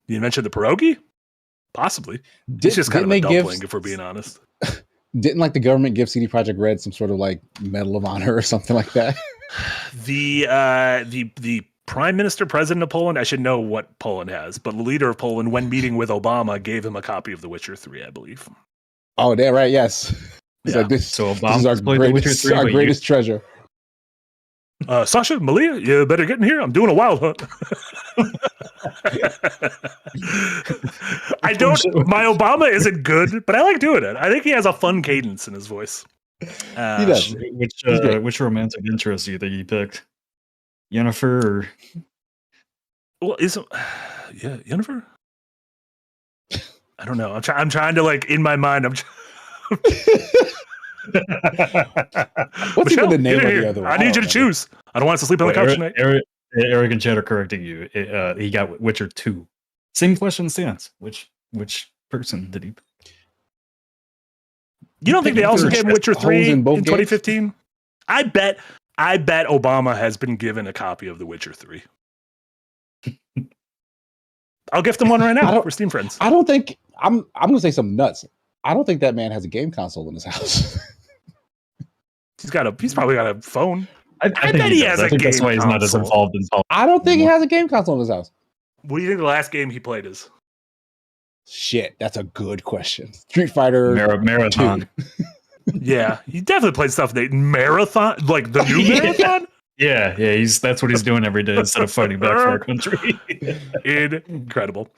The invention of the pierogi? Possibly. It's just kind of a dumpling, if we're being honest. Didn't like the government give CD Projekt Red some sort of like Medal of Honor or something like that? The prime minister president of Poland, I should know what Poland has, but the leader of Poland, when meeting with Obama, gave him a copy of The Witcher 3, I believe. Oh, yeah, right. Yes. He's like, this is our greatest treasure. Sasha, Malia, you better get in here. I'm doing a wild hunt. My Obama isn't good, but I like doing it. I think he has a fun cadence in his voice. He does. Which romantic interest do you think he picked? Yennefer or? Well, Yennefer? I don't know. I'm trying to like in my mind. What's even the name of the other one? I need you to choose. I don't want us to sleep on the couch tonight. Eric and Chad are correcting you. He got Witcher 2. Same question stands. Which person did he pick? You don't think they also gave Witcher 3 in 2015? I bet Obama has been given a copy of The Witcher 3. I'll gift him one right now. We're Steam friends. I don't think I'm going to say something nuts. I don't think that man has a game console in his house. He's probably got a phone. I bet he has a game console. That's why he's not as involved in politics. I don't think he has a game console in his house. What do you think the last game he played is? Shit, that's a good question. Street Fighter Marathon. Yeah, he definitely played stuff. Marathon, like the new Marathon. Yeah, that's what he's doing every day instead of fighting back for our country. Incredible.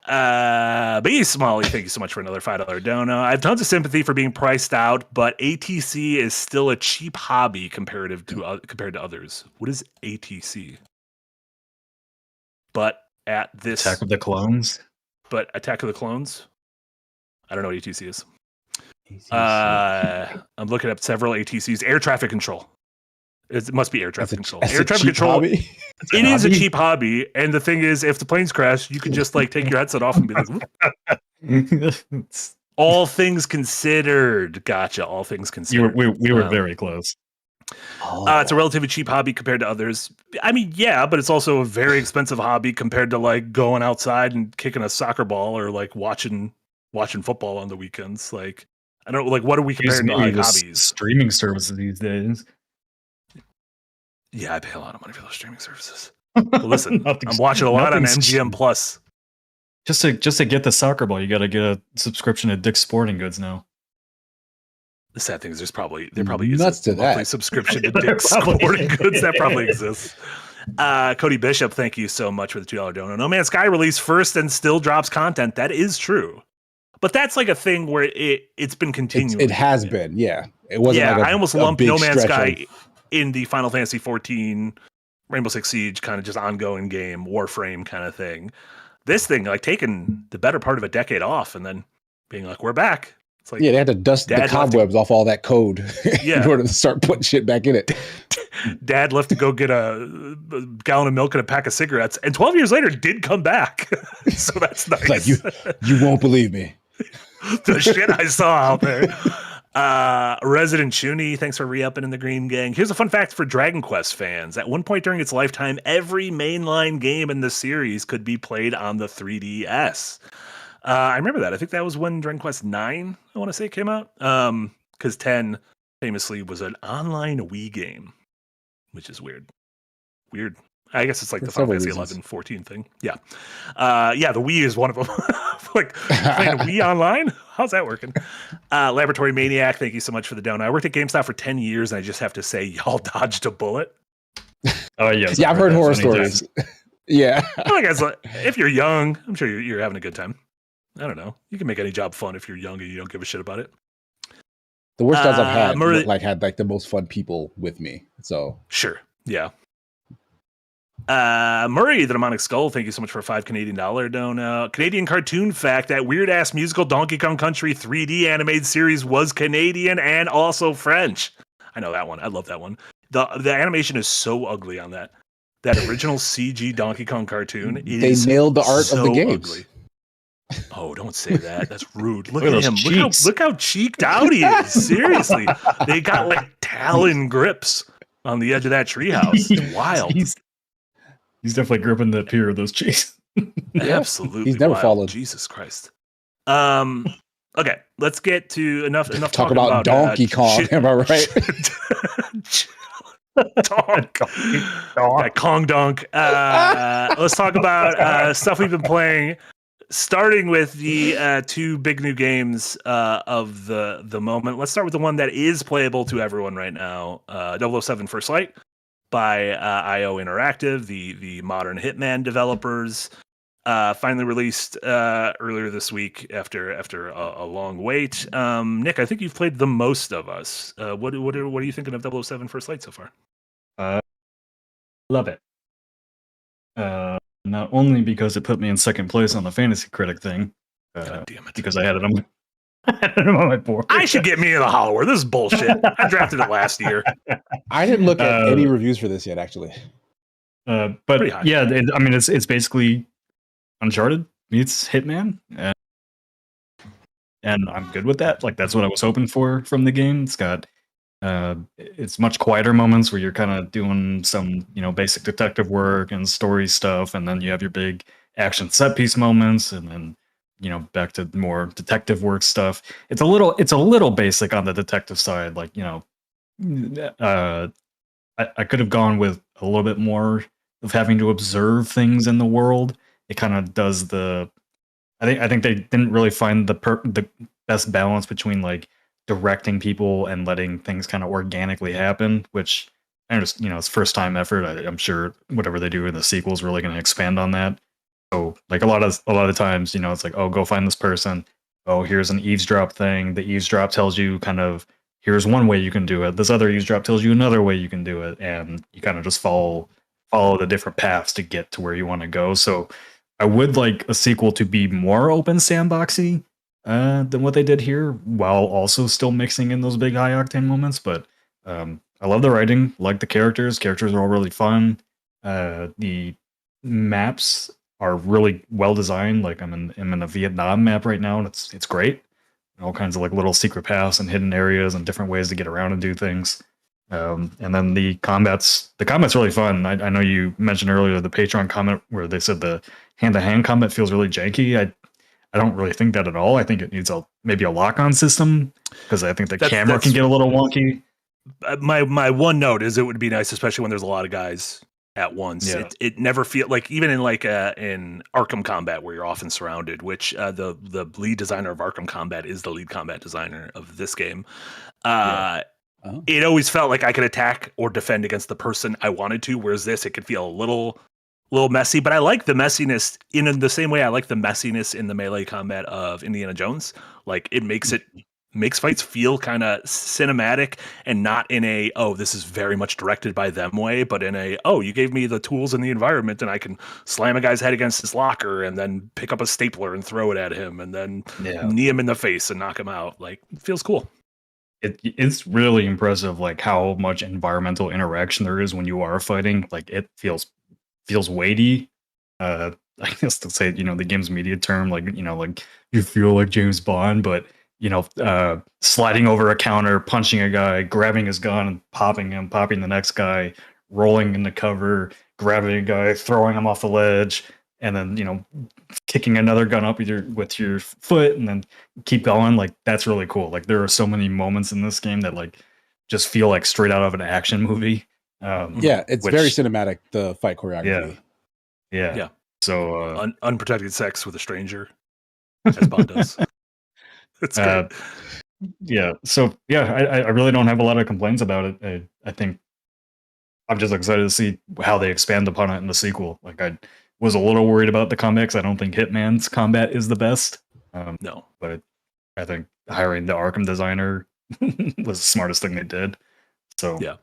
But he's Smalley, thank you so much for another $5 dono. I have tons of sympathy for being priced out, but ATC is still a cheap hobby compared to others. What is ATC? But at this Attack of the Clones. But Attack of the Clones? I don't know what ATC is. I'm looking up several ATCs. Air traffic control. It must be air traffic control. Air traffic control. Hobby? It is a cheap hobby, and the thing is, if the planes crash, you can just like take your headset off and be like, all things considered. Gotcha. All things considered. We were very close. It's a relatively cheap hobby compared to others. I mean, yeah, but it's also a very expensive hobby compared to like going outside and kicking a soccer ball or like watching football on the weekends. Like, I don't know, like, what are we comparing to like hobbies? Streaming services these days. Yeah, I pay a lot of money for those streaming services. But listen, I'm watching a lot on MGM Plus. Just to get the soccer ball, you got to get a subscription to Dick's Sporting Goods now. The sad thing is, there probably is nuts a to that subscription to Dick's Sporting Goods that probably exists. Cody Bishop, thank you so much for the $2 dono. No Man's Sky released first and still drops content. That is true, but that's like a thing where it's been continuing. It has been, yeah. It wasn't. Yeah, like I almost lumped No Man's Sky in the Final Fantasy 14 Rainbow Six Siege kind of just ongoing game, Warframe kind of thing. This thing, like, taking the better part of a decade off and then being like, we're back. It's like, yeah, they had to dust the cobwebs off all that code in order to start putting shit back in it. Dad left to go get a gallon of milk and a pack of cigarettes, and 12 years later did come back. So that's nice. Like, you won't believe me. The shit I saw out there. Resident Chuni, thanks for re-upping in the Green Gang. Here's a fun fact for Dragon Quest fans. At one point during its lifetime, every mainline game in the series could be played on the 3DS. I remember that. I think that was when Dragon Quest 9, I want to say, came out. Because 10 famously was an online Wii game, which is weird. Weird. I guess it's like the Final Fantasy 11, 14 thing. Yeah. Yeah, the Wii is one of them. Like, playing a Wii online? how's that working? Laboratory Maniac, thank you so much for the donut. I worked at GameStop for 10 years, and I just have to say, y'all dodged a bullet. Oh, yes. Yeah, I've heard that horror many stories. times. Yeah. Well, I guess if you're young, I'm sure you're having a good time. I don't know. You can make any job fun if you're young and you don't give a shit about it. The worst jobs I've had, Murray- had the most fun people with me. So Sure. Yeah. Murray, the Demonic Skull, thank you so much for a $5 Canadian donut. Canadian cartoon fact, that weird ass musical Donkey Kong Country 3D animated series was Canadian and also French. I know that one. I love that one. The animation is so ugly on that original CG Donkey Kong cartoon. they nailed the art of the games. Ugly. Oh, don't say that. That's rude. Look Look at at him. those Look how cheeked out he is. Seriously. They got like talon grips on the edge of that treehouse. It's wild. He's definitely gripping the pier of those cheeks. Absolutely. He's never wild. fallen. Jesus Christ. Okay, let's get to enough Talk about Donkey Kong. Am I right? Donk. That Kong Donk. Let's talk about stuff we've been playing, starting with the two big new games of the moment. Let's start with the one that is playable to everyone right now, 007 First Light by IO Interactive, the modern Hitman developers. Finally released earlier this week after a long wait. Nick, I think you've played the most of us. What are you thinking of 007 First Light so far? Love it. Not only because it put me in second place on the Fantasy Critic thing, God damn it. because I had it on my board. I should get Mina the Hollower. This is bullshit. I drafted it last year. I didn't look at any reviews for this yet, actually. But yeah, it's basically Uncharted meets Hitman, and I'm good with that. Like, that's what I was hoping for from the game. It's got it's much quieter moments where you're kind of doing some basic detective work and story stuff, and then you have your big action set piece moments, and then back to more detective work stuff. It's a little basic on the detective side. Like, I could have gone with a little bit more of having to observe things in the world. It kind of does I think they didn't really find the best balance between like directing people and letting things kind of organically happen, which I understand, it's first time effort. I'm sure whatever they do in the sequel is really going to expand on that. So like a lot of times, it's like, oh, go find this person. Oh, here's an eavesdrop thing. The eavesdrop tells you kind of, here's one way you can do it. This other eavesdrop tells you another way you can do it. And you kind of just follow the different paths to get to where you want to go. So I would like a sequel to be more open sandboxy than what they did here, while also still mixing in those big high octane moments. But I love the writing, like the characters. Characters are all really fun. The maps are really well designed. Like I'm in a Vietnam map right now, and it's great. All kinds of like little secret paths and hidden areas and different ways to get around and do things. And then the combat's really fun. I know you mentioned earlier the Patreon comment where they said the hand-to-hand combat feels really janky. I don't really think that at all. I think it needs maybe a lock-on system, because I think the camera can get a little wonky. My one note is it would be nice, especially when there's a lot of guys at once. Yeah. It never feel like, even in like in Arkham Combat, where you're often surrounded, which the lead designer of Arkham Combat is the lead combat designer of this game. It always felt like I could attack or defend against the person I wanted to, whereas this, it could feel a little messy. But I like the messiness in the same way I like the messiness in the melee combat of Indiana Jones. Like, it makes fights feel kind of cinematic, and not in a, oh, this is very much directed by them way, but in a, oh, you gave me the tools and the environment and I can slam a guy's head against his locker and then pick up a stapler and throw it at him and then knee him in the face and knock him out. Like, it feels cool. It's really impressive, like how much environmental interaction there is when you are fighting. Like, it feels weighty. I guess to say, the game's media term, like, like you feel like James Bond, but sliding over a counter, punching a guy, grabbing his gun and popping the next guy, rolling into cover, grabbing a guy, throwing him off the ledge, and then kicking another gun up with your foot, and then keep going. Like, that's really cool. Like, there are so many moments in this game that like just feel like straight out of an action movie. It's very cinematic, the fight choreography. Yeah. So Unprotected sex with a stranger, as Bond does. It's great. Yeah. So yeah, I really don't have a lot of complaints about it. I think I'm just excited to see how they expand upon it in the sequel. Like I was a little worried about the comics. I don't think Hitman's combat is the best. No, but I think hiring the Arkham designer was the smartest thing they did. So yeah,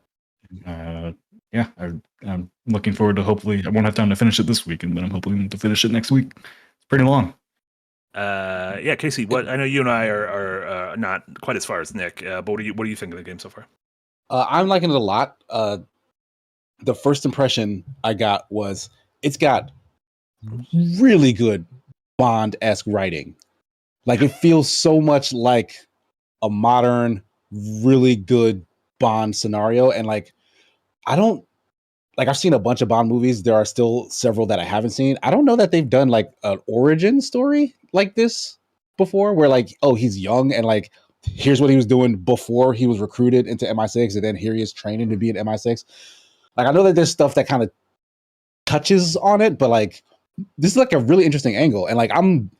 I'm looking forward to. Hopefully, I won't have time to finish it this weekend, but I'm hoping to finish it next week. It's pretty long. Yeah, Casey. What I know you and I are not quite as far as Nick, but what do you think of the game so far? I'm liking it a lot. The first impression I got was it's got really good Bond-esque writing. Like it feels so much like a modern, really good Bond scenario. And like, I've seen a bunch of Bond movies. There are still several that I haven't seen. I don't know that they've done like an origin story like this before, where like, oh, he's young and like, here's what he was doing before he was recruited into MI6, and then here he is training to be an MI6. Like, I know that there's stuff that kind of touches on it, but like, this is like a really interesting angle, and like, I'm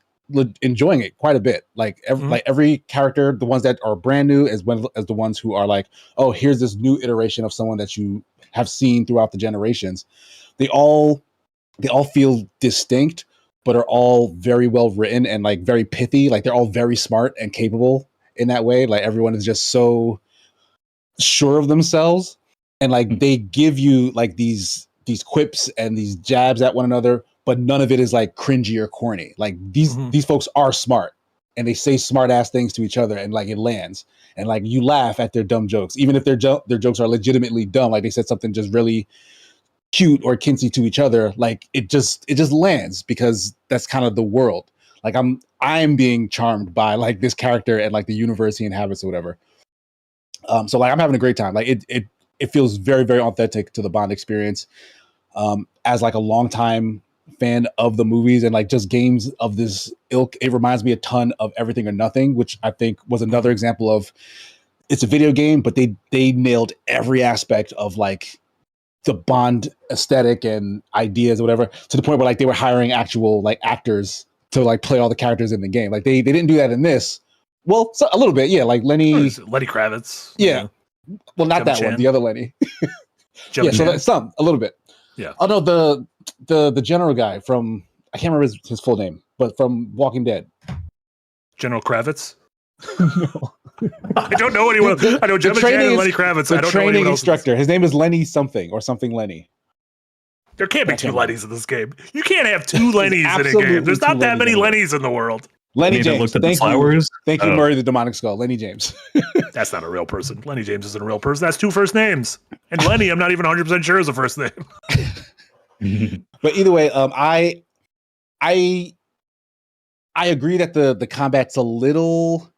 enjoying it quite a bit. Like every character, the ones that are brand new, as well as the ones who are like, oh, here's this new iteration of someone that you have seen throughout the generations. They all feel distinct, but are all very well written and like very pithy. Like they're all very smart and capable in that way. Like everyone is just so sure of themselves, and like they give you like these quips and these jabs at one another, but none of it is like cringy or corny. Like these folks are smart, and they say smart ass things to each other, and like it lands, and like you laugh at their dumb jokes, even if their jokes are legitimately dumb. Like they said something just really cute or kinsy to each other. Like it just lands because that's kind of the world. Like I'm being charmed by like this character and like the universe he inhabits or whatever. So like I'm having a great time. Like it feels very, very authentic to the Bond experience. As like a longtime fan of the movies and like just games of this ilk, it reminds me a ton of Everything or Nothing, which I think was another example of, it's a video game, but they nailed every aspect of like the Bond aesthetic and ideas or whatever, to the point where like they were hiring actual like actors to like play all the characters in the game. Like they didn't do that in this. Well, so, a little bit, yeah. Like Lenny Kravitz. Yeah. Well, not that one. The other Lenny. Yeah. So that's a little bit. Yeah. Oh no, the general guy from, I can't remember his full name, but from Walking Dead. General Kravitz. No. I don't know anyone. I know Gemma Chan and Lenny Kravitz. I don't know anyone else. Instructor. His name is Lenny something or something Lenny. There can't be two Lennys in this game. You can't have two Lennys in a game. There's not that many Lennys in the world. Lenny James. Thank you. Thank you, Murray the Demonic Skull. Lenny James. That's not a real person. Lenny James isn't a real person. That's two first names. And Lenny, I'm not even 100% sure is a first name. But either way, I agree that the combat's a little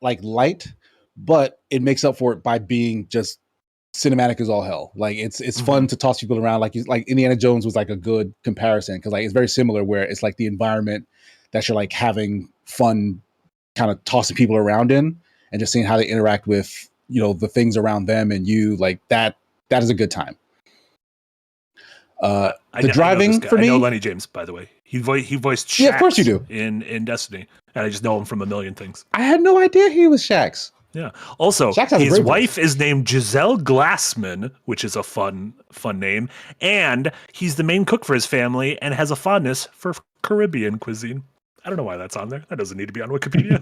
like light, but it makes up for it by being just cinematic as all hell. Like it's fun to toss people around. Like Indiana Jones was like a good comparison, because like it's very similar, where it's like the environment that you're like having fun kind of tossing people around in, and just seeing how they interact with, you know, the things around them and you. Like that is a good time. Driving for me, I know Lenny James, by the way. He voiced Shaxx, yeah, of course you do, in Destiny, and I just know him from a million things. I had no idea he was Shaxx. Yeah. Also, his wife is named Giselle Glassman, which is a fun name, and he's the main cook for his family and has a fondness for Caribbean cuisine. I don't know why that's on there. That doesn't need to be on Wikipedia.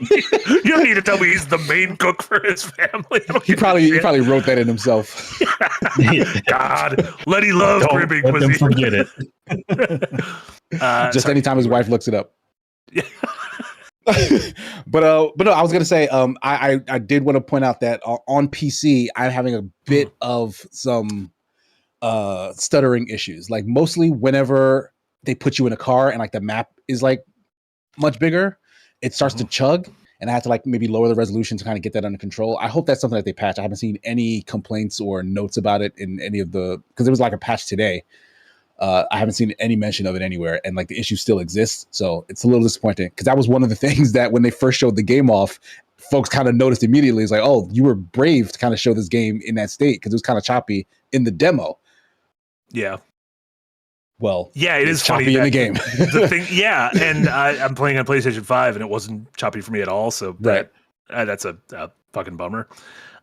You don't need to tell me he's the main cook for his family. He probably wrote that in himself. God, Lenny loves Caribbean cuisine. Forget it. Just anytime his wife looks it up. Yeah. But no, I was gonna say, I did want to point out that on PC I'm having a bit of some stuttering issues. Like mostly whenever they put you in a car and like the map is like much bigger, it starts to chug, and I have to like maybe lower the resolution to kind of get that under control. I hope that's something that they patch. I haven't seen any complaints or notes about it in any of because there was like a patch today. I haven't seen any mention of it anywhere, and like the issue still exists, so it's a little disappointing, because that was one of the things that when they first showed the game off, folks kind of noticed immediately. It's like, oh, you were brave to kind of show this game in that state, because it was kind of choppy in the demo. Yeah. Well, yeah, it is choppy funny in the game. the thing, yeah, and I'm playing on PlayStation 5, and it wasn't choppy for me at all. So that's a fucking bummer.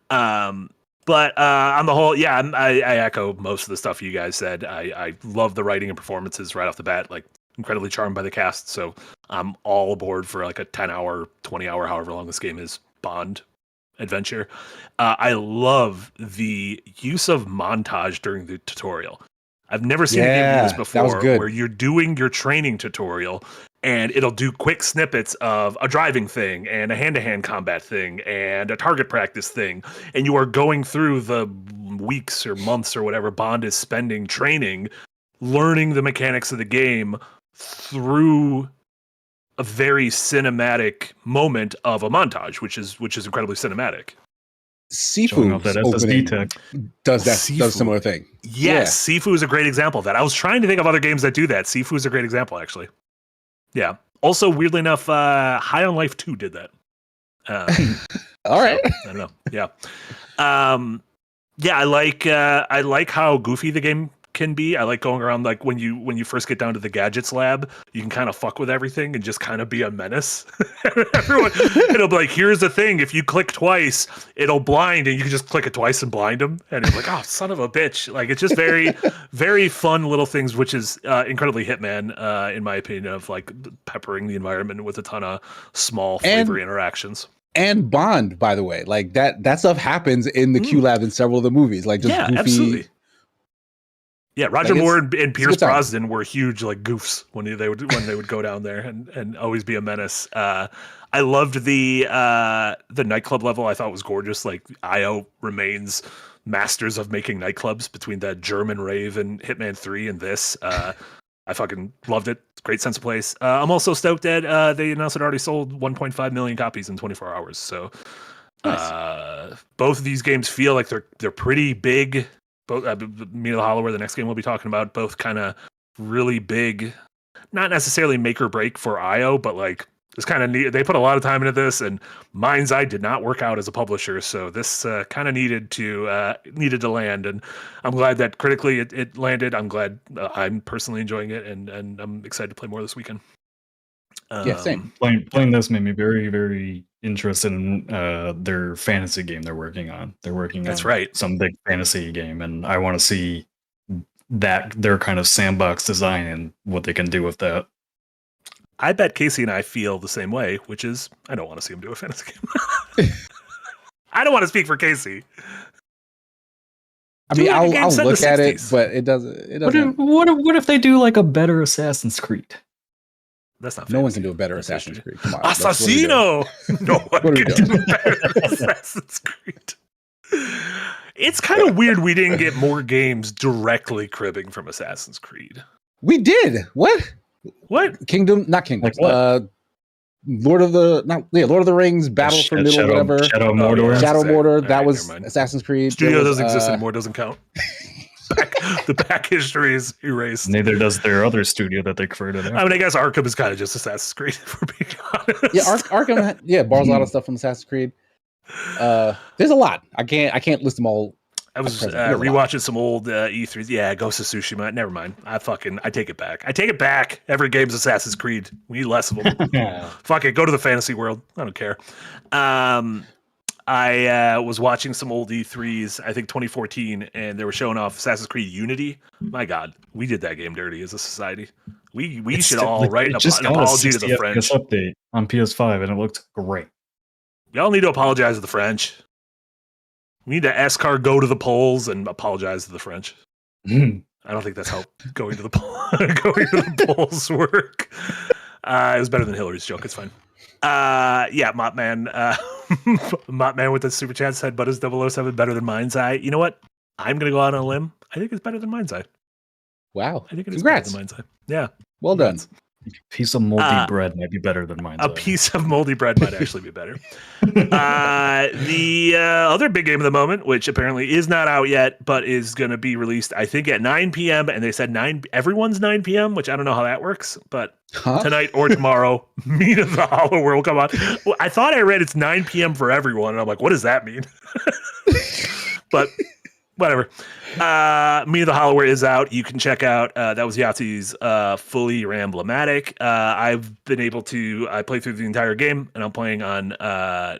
But on the whole, yeah, I echo most of the stuff you guys said. I love the writing and performances right off the bat. Like, incredibly charmed by the cast. So I'm all aboard for like a 10-hour, 20-hour, however long this game is, Bond adventure. I love the use of montage during the tutorial. I've never seen a game do this before, where you're doing your training tutorial and it'll do quick snippets of a driving thing and a hand-to-hand combat thing and a target practice thing. And you are going through the weeks or months or whatever Bond is spending training, learning the mechanics of the game through a very cinematic moment of a montage, which is incredibly cinematic. Sifu's opening does a similar thing. Yes, Sifu is a great example of that. I was trying to think of other games that do that. Sifu is a great example, actually. Yeah. Also, weirdly enough, High on Life 2 did that. All right. So, I don't know. Yeah. Yeah, I like how goofy the game can be. I like going around, like when you first get down to the gadgets lab, you can kind of fuck with everything and just kind of be a menace. Everyone, it'll be like, here's the thing, if you click twice, it'll blind, and you can just click it twice and blind them. And it's like, oh, son of a bitch. Like, it's just very, very fun little things, which is incredibly Hitman, in my opinion, of like peppering the environment with a ton of small flavory interactions. And Bond, by the way, like that stuff happens in the Q Lab in several of the movies. Like, just goofy. Absolutely. Yeah, Roger Moore and Pierce Brosnan were huge like goofs when they would go down there and always be a menace. I loved the nightclub level. I thought was gorgeous. Like, IO remains masters of making nightclubs between that German rave and Hitman 3 and this. I fucking loved it. Great sense of place. I'm also stoked that they announced it already sold 1.5 million copies in 24 hours. So nice. Both of these games feel like they're pretty big. Both Mina the Hollower, the next game we'll be talking about, both kind of really big, not necessarily make or break for IO, but like it's kind of neat. They put a lot of time into this, and Mind's Eye did not work out as a publisher, so this kind of needed to land, and I'm glad that critically it landed. I'm glad I'm personally enjoying it, and I'm excited to play more this weekend. Yeah, same. Playing this made me very, very interested in their fantasy game they're working on. They're working on some big fantasy game, and I want to see that their kind of sandbox design and what they can do with that. I bet Casey and I feel the same way, which is I don't want to see him do a fantasy game. I don't want to speak for Casey. I mean, I'll look at it, but it doesn't. What if they do like a better Assassin's Creed? That's not. No one can do a better Assassin's Creed. Come on, Assassino. No one can do a better Assassin's Creed. It's kind of weird we didn't get more games directly cribbing from Assassin's Creed. We did. What? Kingdom? Not Kingdom. Like what? Lord of the Rings, Battle for Middle, whatever. Shadow Mordor. Shadow Mordor. That right, was Assassin's Creed. Studio doesn't exist anymore. Doesn't count. The back history is erased. Neither does their other studio that they created. I mean, I guess Arkham is kind of just Assassin's Creed, if we're being honest. Yeah, Arkham. Borrows a lot of stuff from Assassin's Creed. There's a lot. I can't list them all. I was rewatching some old E3s. Yeah, Ghost of Tsushima. Never mind. I take it back. I take it back. Every game's Assassin's Creed. We need less of them. Fuck it. Go to the fantasy world. I don't care. I was watching some old E3s, I think 2014, and they were showing off Assassin's Creed Unity. My God, we did that game dirty as a society. We should all write an apology to the French. Update on PS5, and it looked great. Y'all need to apologize to the French. We need to escort go to the polls and apologize to the French. I don't think that's how going to the polls work. It was better than Hillary's joke. It's fine. Mottman. Mottman with the super chat said, but is 007 better than Mind's Eye? You know what? I'm going to go out on a limb. I think it's better than Mind's Eye. Wow. I think it is better than Mind's Eye. Yeah. Well done. A piece of moldy bread might be better than Mind's Eye. A piece of moldy bread might actually be better. The other big game of the moment, which apparently is not out yet, but is going to be released, I think, at 9 p.m. And they said everyone's 9 p.m., which I don't know how that works, but tonight or tomorrow, Mina the Hollower will come on. Well, I thought I read it's 9 p.m. for everyone, and I'm like, what does that mean? But Whatever. Mina the Hollower is out. You can check out that was Yahtzee's fully Ramblematic. I've been able to I played through the entire game and I'm playing on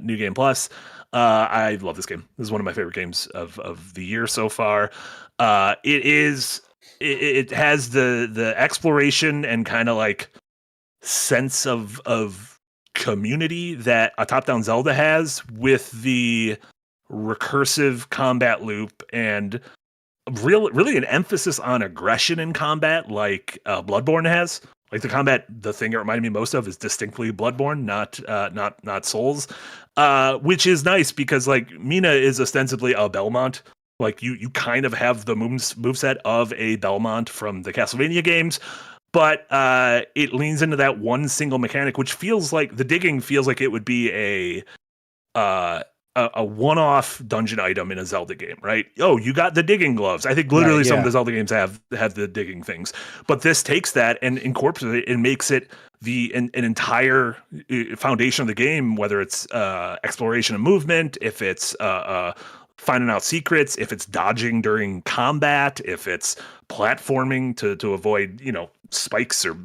New Game Plus. I love this game. This is one of my favorite games of the year so far. It has the exploration and kind of like sense of community that a top-down Zelda has, with the recursive combat loop and really an emphasis on aggression in combat, like Bloodborne has. Like the thing it reminded me most of is distinctly Bloodborne, not Souls, which is nice because like Mina is ostensibly a Belmont. Like you kind of have the moveset of a Belmont from the Castlevania games, but it leans into that one single mechanic, which feels like the digging feels like it would be a one-off dungeon item in a Zelda game, right? Oh, you got the digging gloves. I think literally some of the Zelda games have the digging things, but this takes that and incorporates it and makes it an entire foundation of the game, whether it's exploration and movement, if it's finding out secrets, if it's dodging during combat, if it's platforming to avoid, spikes or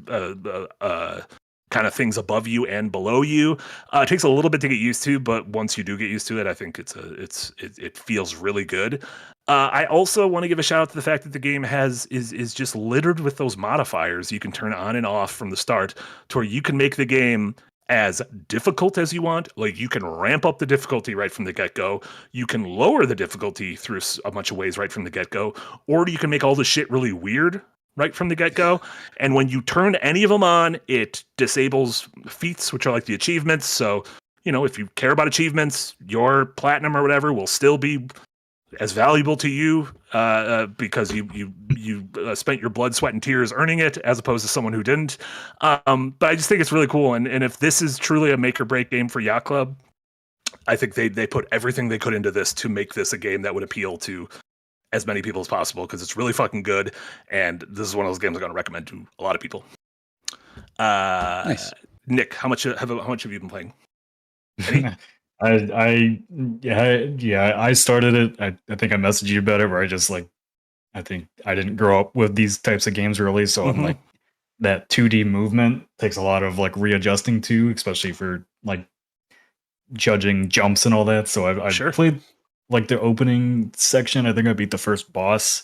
kind of things above you and below you. It takes a little bit to get used to, but once you do get used to it, I think it feels really good. I also want to give a shout out to the fact that the game is just littered with those modifiers you can turn on and off from the start, to where you can make the game as difficult as you want. Like you can ramp up the difficulty right from the get-go. You can lower the difficulty through a bunch of ways right from the get-go, or you can make all the shit really weird right from the get-go. And when you turn any of them on, it disables feats, which are like the achievements. So, if you care about achievements, your platinum or whatever will still be as valuable to you because you spent your blood, sweat, and tears earning it, as opposed to someone who didn't. But I just think it's really cool. And if this is truly a make or break game for Yacht Club, I think they put everything they could into this to make this a game that would appeal to as many people as possible, because it's really fucking good. And this is one of those games I'm going to recommend to a lot of people. Nice. Nick, how much have you been playing? I started it. I think I messaged you about it, where I think I didn't grow up with these types of games really, so I'm like, that 2D movement takes a lot of like readjusting to, especially for like judging jumps and all that. So I played like the opening section. I think I beat the first boss,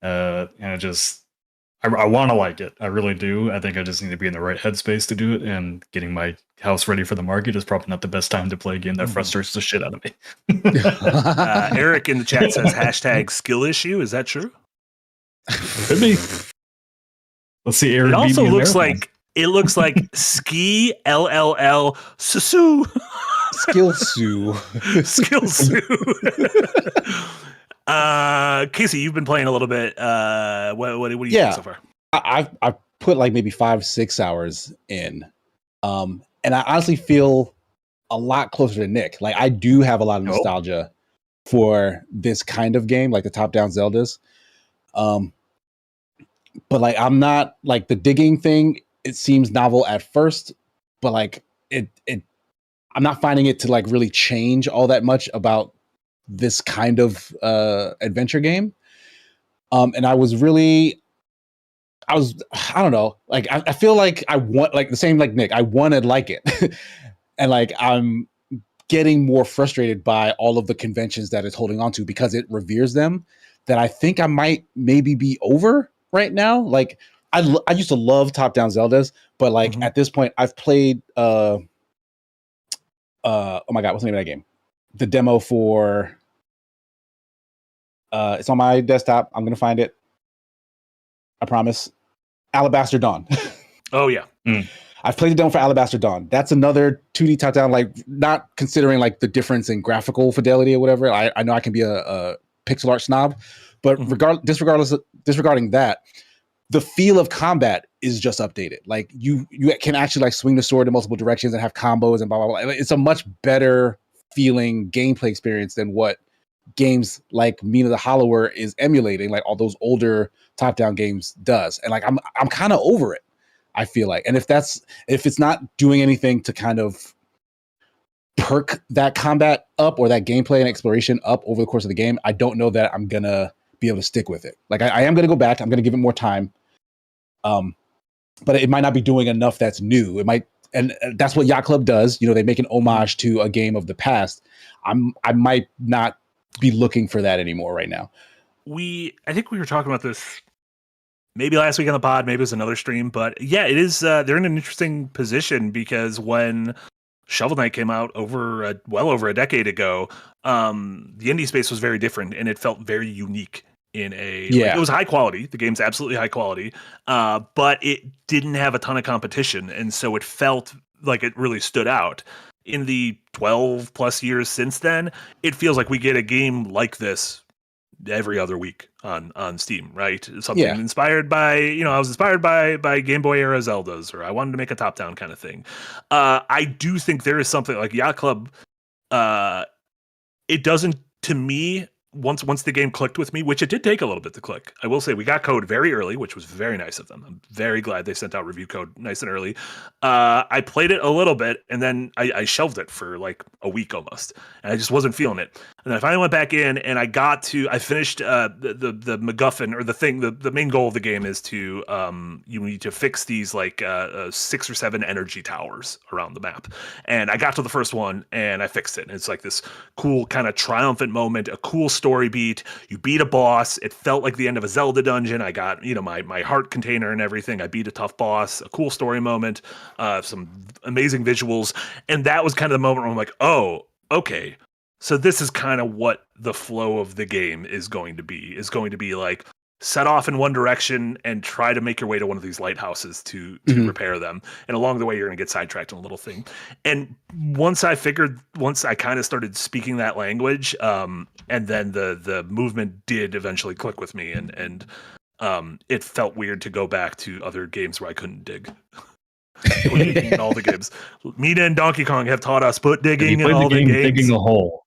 and I want to like it. I really do. I think I just need to be in the right headspace to do it, and getting my house ready for the market is probably not the best time to play a game that frustrates the shit out of me. Eric in the chat says #skill issue. Is that true? Could be. Let's see. Eric, it also looks like ski LLL Susu. Skill Sue. Skill Sue. Casey, you've been playing a little bit. What do you think so far? I've put like maybe 5-6 hours in, and I honestly feel a lot closer to Nick. Like I do have a lot of nostalgia for this kind of game, like the top-down Zeldas. But like I'm not like the digging thing. It seems novel at first, but like it I'm not finding it to like really change all that much about this kind of adventure game. And I don't know, like I feel like I want, like the same like Nick, I want to like it. And like I'm getting more frustrated by all of the conventions that it's holding on to, because it reveres them, that I think I might maybe be over right now. Like I used to love top-down Zeldas, but like at this point I've played oh my god, what's the name of that game? The demo for it's on my desktop. I'm gonna find it. I promise. Alabaster Dawn. Oh yeah. I've played the demo for Alabaster Dawn. That's another 2D top-down, like not considering like the difference in graphical fidelity or whatever. I know I can be a pixel art snob, but disregarding that, the feel of combat is just updated. Like you can actually like swing the sword in multiple directions and have combos and blah, blah, blah. It's a much better feeling gameplay experience than what games like Mina the Hollower is emulating, like all those older top-down games does. And like I'm kind of over it, I feel like. And if it's not doing anything to kind of perk that combat up or that gameplay and exploration up over the course of the game, I don't know that I'm gonna be able to stick with it. Like I am gonna go back. I'm gonna give it more time. But it might not be doing enough that's new. It might, and that's what Yacht Club does. You know, they make an homage to a game of the past. I might not be looking for that anymore right now. I think we were talking about this maybe last week on the pod, maybe it was another stream, but yeah, it is. They're in an interesting position because when Shovel Knight came out well over a decade ago, the indie space was very different and it felt very unique. It was high quality. The game's absolutely high quality, but it didn't have a ton of competition, and so it felt like it really stood out. In the 12 plus years since then, it feels like we get a game like this every other week on Steam, right? Something inspired by, I was inspired by Game Boy era Zeldas, or I wanted to make a top-down kind of thing. I do think there is something like Yacht Club. It doesn't, to me, once the game clicked with me, which it did take a little bit to click. I will say we got code very early, which was very nice of them. I'm very glad they sent out review code nice and early. I played it a little bit and then I shelved it for like a week almost. And I just wasn't feeling it. And then I finally went back in and I finished the MacGuffin, or the thing, the main goal of the game is to you need to fix these like 6 or 7 energy towers around the map. And I got to the first one and I fixed it. And it's like this cool kind of triumphant moment, a cool story beat. You beat a boss. It felt like the end of a Zelda dungeon. I got, my heart container and everything. I beat a tough boss, a cool story moment, some amazing visuals. And that was kind of the moment where I'm like, oh, okay. So this is kind of what the flow of the game is going to be like, set off in one direction and try to make your way to one of these lighthouses to repair them. And along the way, you're going to get sidetracked on a little thing. And once I kind of started speaking that language, and then the movement did eventually click with me, and it felt weird to go back to other games where I couldn't dig. In all the games, Mina and Donkey Kong have taught us put digging in all the games. Digging a hole.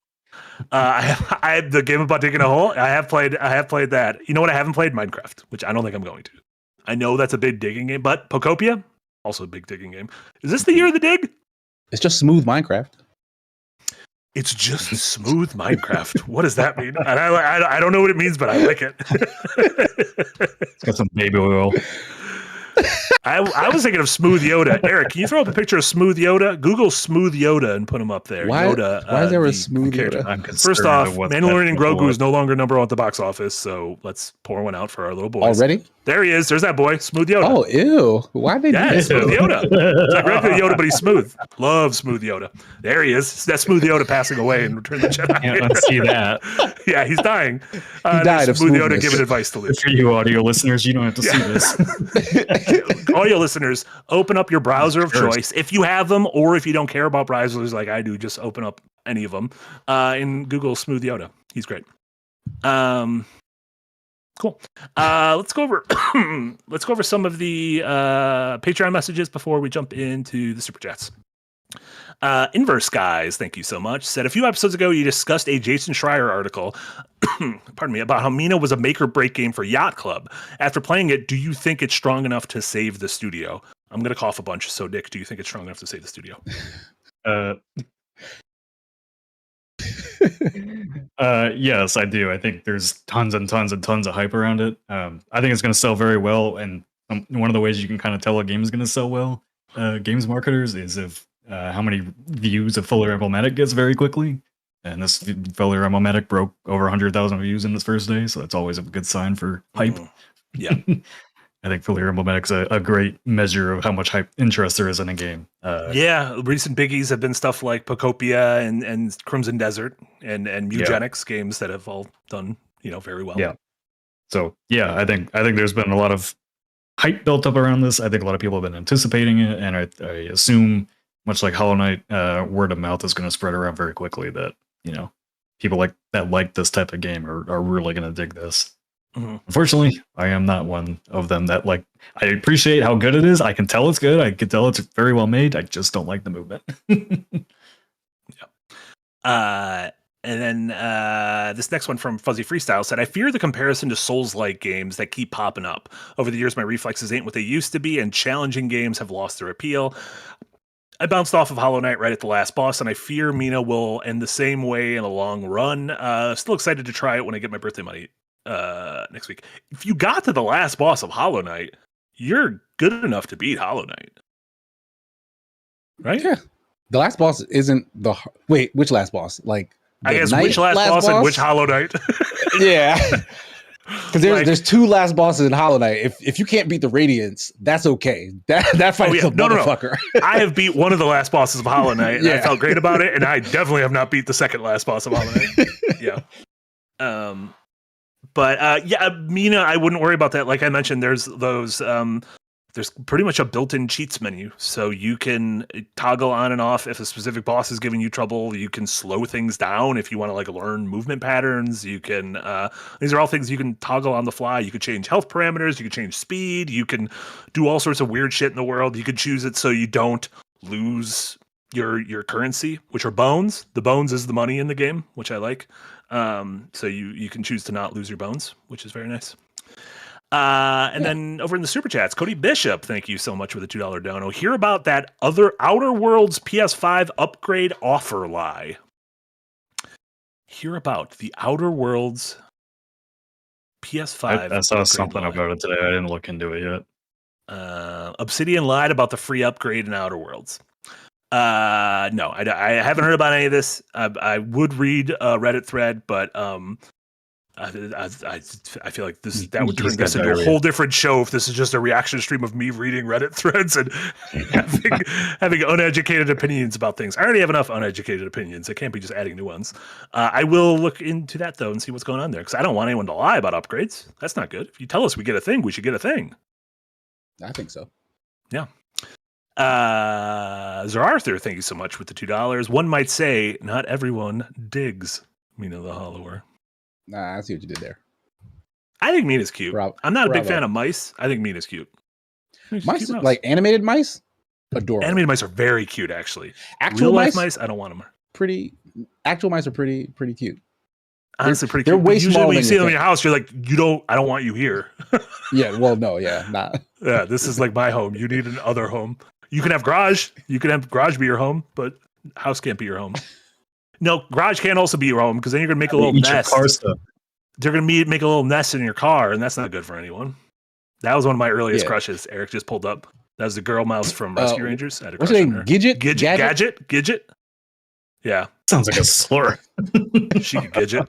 I the game about digging a hole. I have played that. You know what? I haven't played Minecraft, which I don't think I'm going to. I know that's a big digging game, but Pokopia, also a big digging game. Is this the year of the dig? It's just smooth Minecraft. It's just smooth Minecraft. What does that mean? And I don't know what it means, but I like it. It's got some baby oil. I was thinking of Smooth Yoda. Eric, can you throw up a picture of Smooth Yoda? Google Smooth Yoda and put him up there. Why is there a Smooth Yoda? First off, Mandalorian Grogu is no longer number 1 at the box office, so let's pour one out for our little boys. Already? There he is. There's that boy, Smooth Yoda. Oh, ew. Why'd they do that? Smooth Yoda. It's like regular Yoda, but he's smooth. Love Smooth Yoda. There he is. That's Smooth Yoda passing away in Return of the Jedi. Can't unsee that. Yeah, he's dying. He died of Smooth smoothness. Yoda giving advice to Luke. For you audio listeners, you don't have to see this. Audio listeners, open up your browser of choice. If you have them, or if you don't care about browsers like I do, just open up any of them and Google Smooth Yoda. He's great. Cool. Let's go over some of the Patreon messages before we jump into the super chats. Inverse Guys, thank you so much, said a few episodes ago you discussed a Jason Schreier article pardon me, about how Mina was a make or break game for Yacht Club. After playing it, do you think it's strong enough to save the studio? I'm going to cough a bunch. So Nick, do you think it's strong enough to save the studio? Yes, I do. I think there's tons and tons and tons of hype around it. I think it's going to sell very well. And one of the ways you can kind of tell a game is going to sell well, games marketers, is if how many views a Fuller Emblematic gets very quickly. And this Fuller Emblematic broke over 100,000 views in its first day, so that's always a good sign for hype. Yeah. I think Fuller Emblematic's a great measure of how much hype interest there is in a game. Recent biggies have been stuff like Pokopia and Crimson Desert and Mugenics games that have all done very well. Yeah. So yeah, I think there's been a lot of hype built up around this. I think a lot of people have been anticipating it, and I assume, much like Hollow Knight, word of mouth is going to spread around very quickly that people like this type of game are really going to dig this. Mm-hmm. Unfortunately, I am not one of them that I appreciate how good it is. I can tell it's good. I can tell it's very well made. I just don't like the movement. Yeah. And then this next one from Fuzzy Freestyle said, I fear the comparison to Souls-like games that keep popping up. Over the years, my reflexes ain't what they used to be, and challenging games have lost their appeal. I bounced off of Hollow Knight right at the last boss, and I fear Mina will end the same way in the long run. Still excited to try it when I get my birthday money next week. If you got to the last boss of Hollow Knight, you're good enough to beat Hollow Knight. Right? Yeah. The last boss isn't the... Wait, which last boss? Like, I guess which last boss and which Hollow Knight? Yeah. Because there's two last bosses in Hollow Knight. If you can't beat the Radiance, that's okay. That fight is a motherfucker. I have beat one of the last bosses of Hollow Knight, and I felt great about it, and I definitely have not beat the second last boss of Hollow Knight. Yeah. Mina, I wouldn't worry about that. Like I mentioned, there's those there's pretty much a built-in cheats menu, so you can toggle on and off if a specific boss is giving you trouble. You can slow things down if you want to like learn movement patterns. You can these are all things you can toggle on the fly. You can change health parameters. You can change speed. You can do all sorts of weird shit in the world. You can choose it so you don't lose your currency, which are bones. The bones is the money in the game, which I like. So you can choose to not lose your bones, which is very nice. And then over in the super chats, Cody Bishop, thank you so much for the $2 dono. Hear about that other Outer Worlds PS5 upgrade offer lie. Hear about the Outer Worlds PS5. I saw something about it today. I didn't look into it yet. Obsidian lied about the free upgrade in Outer Worlds. No, I haven't heard about any of this. I would read a Reddit thread, but I feel like that would turn this into a whole different show if this is just a reaction stream of me reading Reddit threads and having uneducated opinions about things. I already have enough uneducated opinions. I can't be just adding new ones. I will look into that though and see what's going on there because I don't want anyone to lie about upgrades. That's not good. If you tell us we get a thing, we should get a thing. I think so. Yeah. Zer Arthur, thank you so much with the $2. One might say not everyone digs Mina the Hollower. Nah, I see what you did there. I think Mina's cute. I'm not a big fan of mice. I think Mina's cute. Mice, like animated mice? Adorable. Animated mice are very cute, actually. Actual mice, I don't want them. Actual mice are pretty cute. Honestly, pretty they're cute. way Usually smaller when you than see you them in think. your house, you're like, I don't want you here. Yeah, well, no, yeah, not. Yeah, this is like my home. You need an other home. You can have garage. You can have garage be your home, but house can't be your home. No, garage can't also be your home because then you're gonna make a little nest. Car stuff. They're gonna make a little nest in your car, and that's not good for anyone. That was one of my earliest crushes. Eric just pulled up. That was the girl mouse from Rescue Rangers. I had a what's her crush name? on her. Gidget? Yeah, Sounds like a slur. she could Gidget.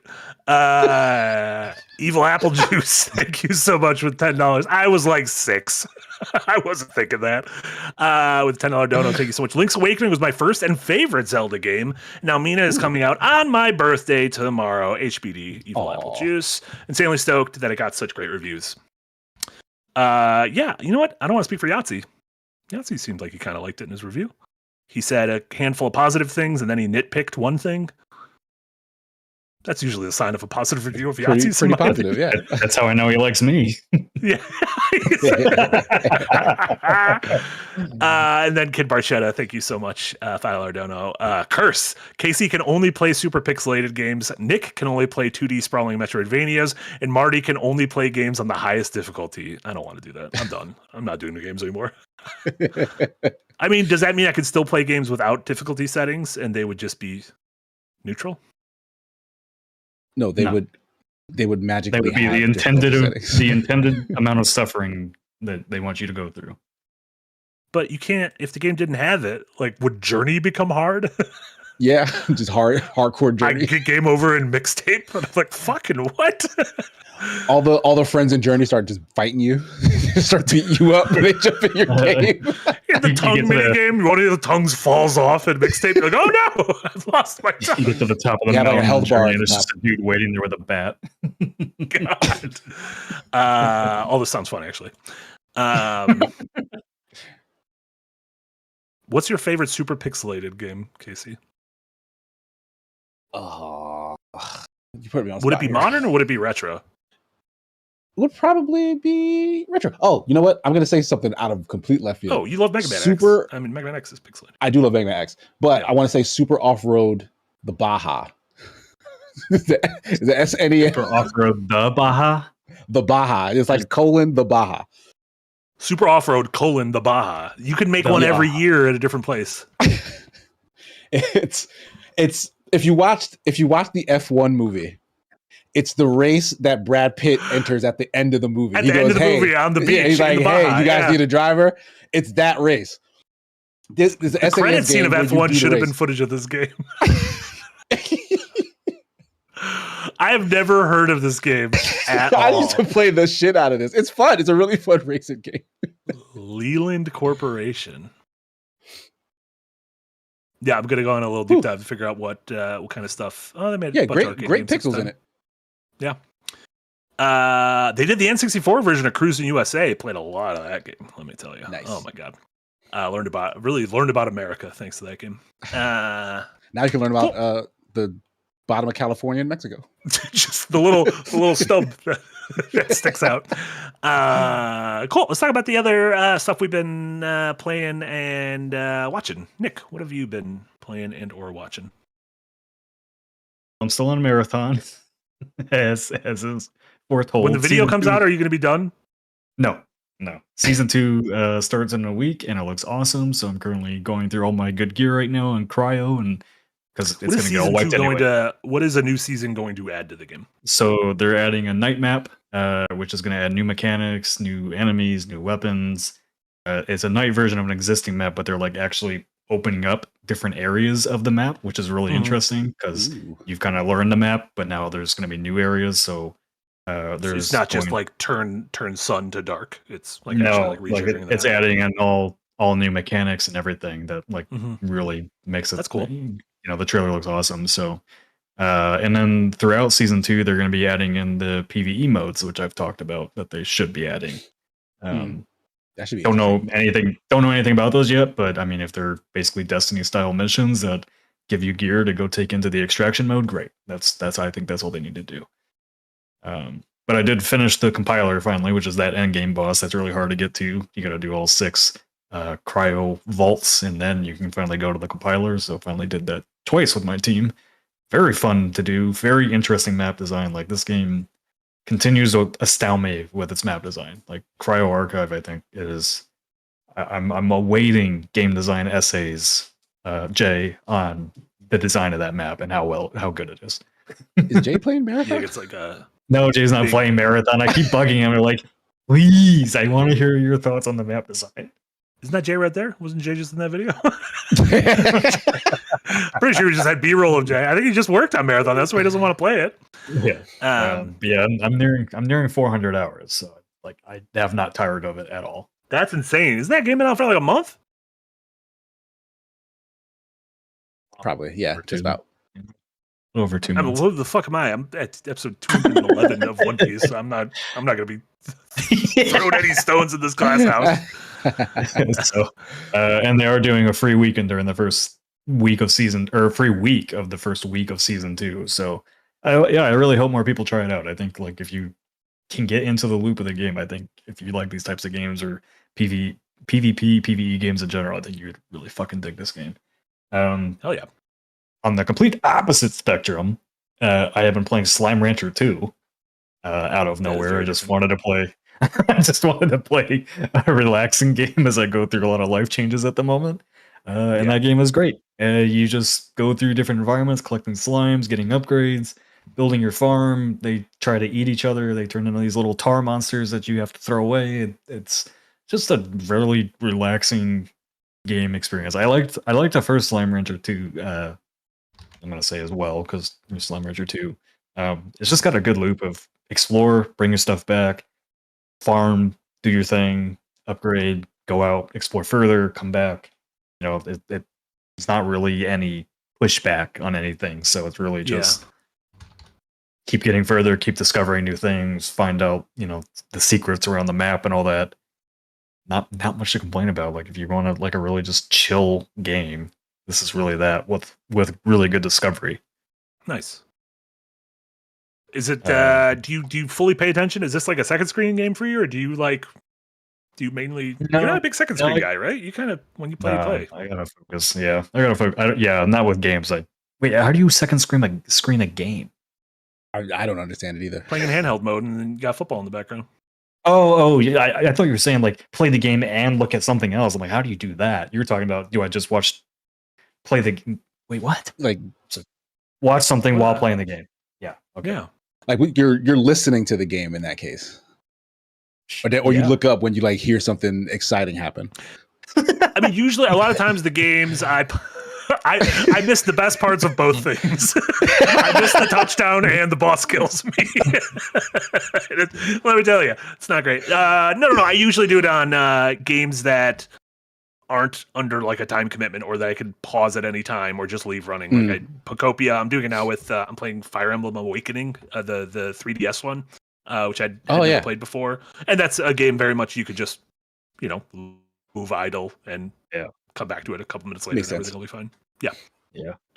Evil Apple Juice. Thank you so much with $10. I was like 6. I wasn't thinking that. With $10 dono, thank you so much. Link's Awakening was my first and favorite Zelda game. Now Mina is coming out on my birthday tomorrow. HBD, Evil Apple Juice. Insanely stoked that it got such great reviews. Yeah, you know what? I don't want to speak for Yahtzee. Yahtzee seemed like he kind of liked it in his review. He said a handful of positive things, and then he nitpicked one thing. That's usually a sign of a positive review of Yahtzee. Pretty positive, yeah. That's how I know he likes me. Yeah. And then Kid Barchetta, thank you so much, $5 dono. Curse. Casey can only play super pixelated games. Nick can only play 2D sprawling Metroidvanias. And Marty can only play games on the highest difficulty. I don't want to do that. I'm done. I'm not doing the games anymore. I mean, does that mean I could still play games without difficulty settings and they would just be neutral? No, they would magically. That would be the intended amount of suffering that they want you to go through. But you can't, if the game didn't have it, like, would Journey become hard? Yeah, just hardcore Journey. I get game over in mixtape, but I'm like, fucking what? all the friends in Journey start just fighting you, start beating you up when they jump in your game. In the tongue mini game, one of the tongues falls off in mixtape. You're like, oh no, I've lost my tongue. You get to the top of the mountain, like a health bar, and there's just a dude waiting there with a bat. God. All this sounds fun, actually. What's your favorite super pixelated game, Casey? You put me on. Would it be modern or would it be retro? Would probably be retro. Oh, you know what? I'm gonna say something out of complete left field. Oh, you love Mega Man X. I mean, Mega Man X is pixelated. I do love Mega Man X, but I want to say Super Off-Road the Baja. the SNES. Super Off-Road the Baja. The Baja. It's like the Baja. Super Off-Road : the Baja. You can make one every year at a different place. It's if you watched the F1 movie, it's the race that Brad Pitt enters at the end of the movie. At the end of the movie on the beach. Yeah, he's like, hey, you guys need a driver. It's that race. This the credit scene of F1 should have been footage of this game. I have never heard of this game at all. I used to play the shit out of this. It's fun. It's a really fun racing game. Leland Corporation. Yeah, I'm gonna go on a little deep dive to figure out what kind of stuff. Oh, they made great pixels in it. Yeah. They did the N64 version of Cruising USA. Played a lot of that game. Let me tell you. Nice. Oh my god. Learned about America thanks to that game. Now you can learn about the bottom of California and Mexico. Just the little stub that sticks out. Cool. Let's talk about the other stuff we've been playing and watching. Nick, what have you been playing and or watching? I'm still on a marathon, as is foretold. When the video comes out, are you going to be done? No. Season 2 starts in a week, and it looks awesome. So I'm currently going through all my good gear right now on cryo, and because it's going to get all wiped anyway. What is a new season going to add to the game? So they're adding a night map, which is going to add new mechanics, new enemies, new weapons. It's a night version of an existing map, but they're like actually opening up different areas of the map, which is really interesting because you've kind of learned the map, but now there's going to be new areas. So it's not just like turn sun to dark. It's like it's adding in all new mechanics and everything that really makes it. That's cool. The trailer looks awesome. So, and then throughout season 2, they're going to be adding in the PvE modes, which I've talked about that they should be adding. That should be. Don't know anything about those yet, but I mean, if they're basically Destiny style missions that give you gear to go take into the extraction mode, great. That's I think that's all they need to do. But I did finish the compiler finally, which is that end game boss. That's really hard to get to. You got to do all 6 cryo vaults, and then you can finally go to the compiler. So finally did that twice with my team. Very fun to do. Very interesting map design. Like this game continues to astound me with its map design. Like Cryo Archive, I think is. I'm awaiting game design essays, Jay, on the design of that map and how good it is. Is Jay playing Marathon? It's like no, Jay's not playing Marathon. I keep bugging him. I'm like, please, I want to hear your thoughts on the map design. Isn't that Jay right there? Wasn't Jay just in that video? Pretty sure we just had B-roll of Jay. I think he just worked on Marathon. That's why he doesn't want to play it. Yeah. I'm nearing 400 hours, so like I have not tired of it at all. That's insane. Isn't that game been out for like a month? Probably, yeah. Just about. Over 2 months. What the fuck am I? I'm at episode 211 of One Piece. So I'm not going to be throwing any stones in this glass house. So, and they are doing a free weekend during the first week of season, or free week of the first week of season 2. So, I really hope more people try it out. I think like if you can get into the loop of the game, I think if you like these types of games or PvP, PvE games in general, I think you would really fucking dig this game. Hell yeah. On the complete opposite spectrum, I have been playing Slime Rancher 2 out of nowhere. I just wanted to play. I just wanted to play a relaxing game as I go through a lot of life changes at the moment. And that game is great. You just go through different environments, collecting slimes, getting upgrades, building your farm. They try to eat each other. They turn into these little tar monsters that you have to throw away. It's just a really relaxing game experience. I liked the first Slime Rancher 2. I'm going to say as well, because Slime Rancher 2, it's just got a good loop of explore, bring your stuff back, farm, do your thing, upgrade, go out, explore further, come back. It's not really any pushback on anything, so it's really just keep getting further, keep discovering new things, find out, the secrets around the map and all that. Not much to complain about. Like if you want to like a really just chill game, this is really that with really good discovery. Nice. Is it? Do you fully pay attention? Is this like a second screen game for you, or do you mainly? No, you're not a big second screen guy, right? You kind of when you play, you play. I gotta focus. Yeah, I gotta focus. Not with games. Wait, how do you second screen a game? I don't understand it either. Playing in handheld mode, and then you got football in the background. Oh, yeah. I thought you were saying like play the game and look at something else. I'm like, how do you do that? You're talking about do I just play the wait what? Like Watch something while playing the game. Yeah. Okay. Yeah. like you're listening to the game in that case, or you look up when you like hear something exciting happen. I mean, usually, a lot of times the games I miss the best parts of both things. I miss the touchdown and the boss kills me. Let me tell you, it's not great. No. I usually do it on games that aren't under like a time commitment, or that I can pause at any time, or just leave running. Like Pocopia, I'm doing it now with I'm playing Fire Emblem Awakening, the 3DS one, which I had never played before, and that's a game very much you could just move idle and come back to it a couple minutes later. And everything will be fine. Yeah.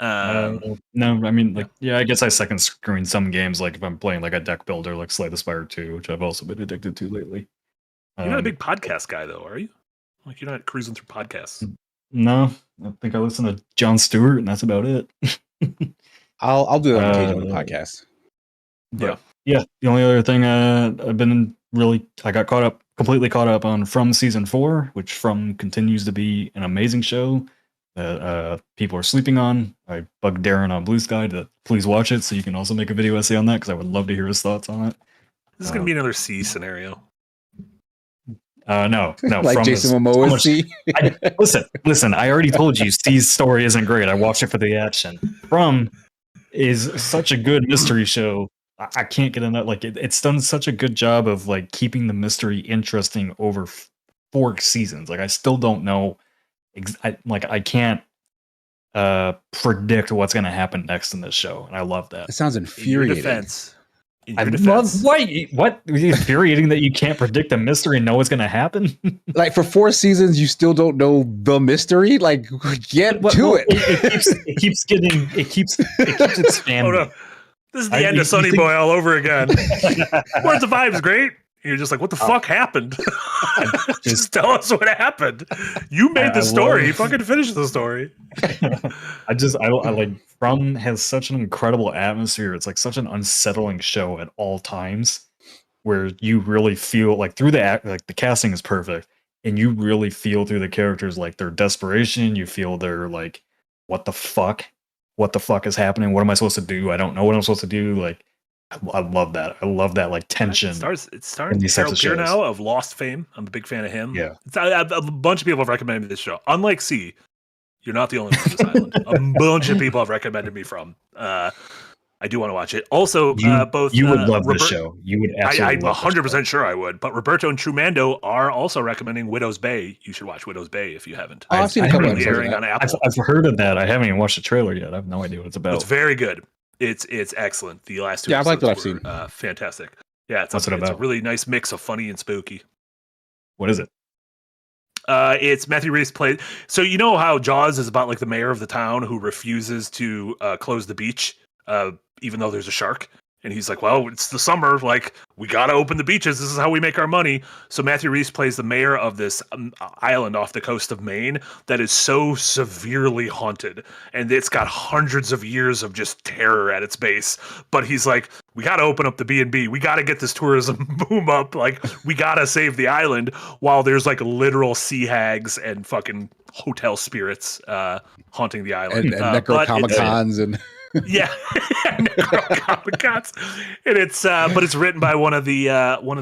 No, I mean, like, I guess I second screen some games, like if I'm playing like a deck builder, like Slay the Spire 2, which I've also been addicted to lately. You're not a big podcast guy, though, are you? Like, you're not cruising through podcasts. No, I think I listen to Jon Stewart, and that's about it. I'll do that on occasion on the podcast. Yeah. The only other thing I've been I got completely caught up on From Season 4, which From continues to be an amazing show that people are sleeping on. I bugged Darren on Blue Sky to please watch it so you can also make a video essay on that, because I would love to hear his thoughts on it. This is going to be another C scenario. No. Like From Jason Momoa is C? Listen, I already told you C's story isn't great. I watched it for the action. From is such a good mystery show. I can't get enough. Like it's done such a good job of like keeping the mystery interesting over 4 seasons. Like I still don't know. I can't predict what's going to happen next in this show, and I love that. It sounds infuriating. In your defense. What? Infuriating that you can't predict a mystery and know what's going to happen? Like for 4 seasons, you still don't know the mystery. Like get to it. It keeps expanding. Oh, no. This is the end of Sonny Boy all over again. Where's the vibes? Great. You're just like, what the fuck happened? Just tell us what happened. You made the story. Fucking finish the story. I like From has such an incredible atmosphere. It's like such an unsettling show at all times, where you really feel like through the casting is perfect, and you really feel through the characters like their desperation. You feel their like, what the fuck is happening? What am I supposed to do? I don't know what I'm supposed to do. Like, I love that. I love that like tension. It stars Harold Piernow of Lost fame. I'm a big fan of him. Yeah, a bunch of people have recommended this show. Unlike C, you're not the only one on this island. A bunch of people have recommended me From. I do want to watch it. Also, both you would love this show. You would absolutely. I'm 100% sure I would. But Roberto and Trumando are also recommending Widow's Bay. You should watch Widow's Bay if you haven't. I've seen a couple episodes on Apple. I've heard of that. I haven't even watched the trailer yet. I have no idea what it's about. It's very good. It's excellent. The last 2 I like what I've seen. seen. Fantastic. Yeah, it's about? It's a really nice mix of funny and spooky. What is it? It's Matthew Reese played. So you know how Jaws is about like the mayor of the town who refuses to close the beach, even though there's a shark. And he's like, well, it's the summer. Like, we got to open the beaches. This is how we make our money. So Matthew Reese plays the mayor of this island off the coast of Maine that is so severely haunted. And it's got hundreds of years of just terror at its base. But he's like, we got to open up the B&B. We got to get this tourism boom up. Like, we got to save the island, while there's like literal sea hags and fucking hotel spirits haunting the island. And Necronomicons and... Yeah, and it's but it's written by one of the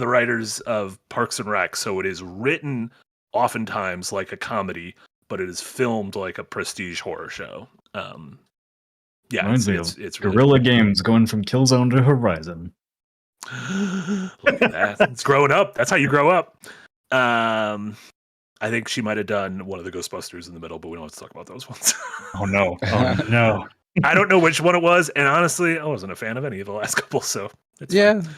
writers of Parks and Rec, so it is written oftentimes like a comedy, but it is filmed like a prestige horror show. It's really Guerrilla Games going from Killzone to Horizon. Look at that! It's growing up. That's how you grow up. I think she might have done one of the Ghostbusters in the middle, but we don't have to talk about those ones. Oh no! I don't know which one it was, and honestly, I wasn't a fan of any of the last couple, so it's fine.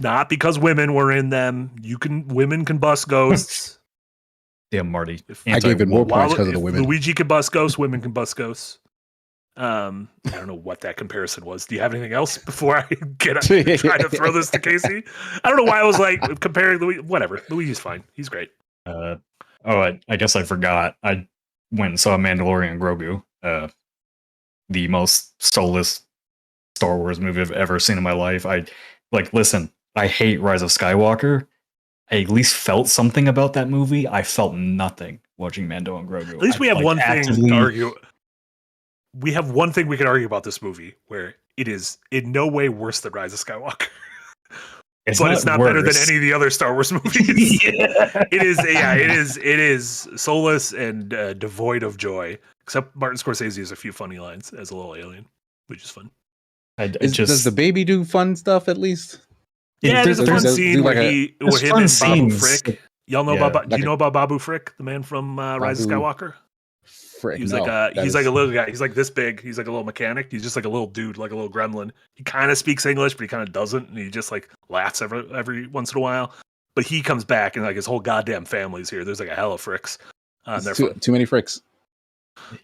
Not because women were in them. Women can bust ghosts. Damn, Marty. I gave it more points because of the women. Luigi can bust ghosts, women can bust ghosts. I don't know what that comparison was. Do you have anything else before I try to throw this to Casey? I don't know why I was like comparing Luigi. Whatever. Luigi's fine. He's great. I guess I forgot. I went and saw Mandalorian Grogu. The most soulless Star Wars movie I've ever seen in my life. Listen, I hate Rise of Skywalker. I at least felt something about that movie. I felt nothing watching Mando and Grogu. At least we have one thing to argue. We have one thing we can argue about this movie, where it is in no way worse than Rise of Skywalker. It's not better than any of the other Star Wars movies. It is soulless and devoid of joy. Except Martin Scorsese has a few funny lines as a little alien, which is fun. Does the baby do fun stuff at least? Yeah, there's a fun scene where him and Babu Frick. Y'all know about? Do you know about Babu Frick, the man from Rise of Skywalker? Frick, he's like a little guy. He's like this big. He's like a little mechanic. He's just like a little dude, like a little gremlin. He kind of speaks English, but he kind of doesn't, and he just like laughs every once in a while. But he comes back, and like his whole goddamn family's here. There's like a hella Fricks. Too many Fricks.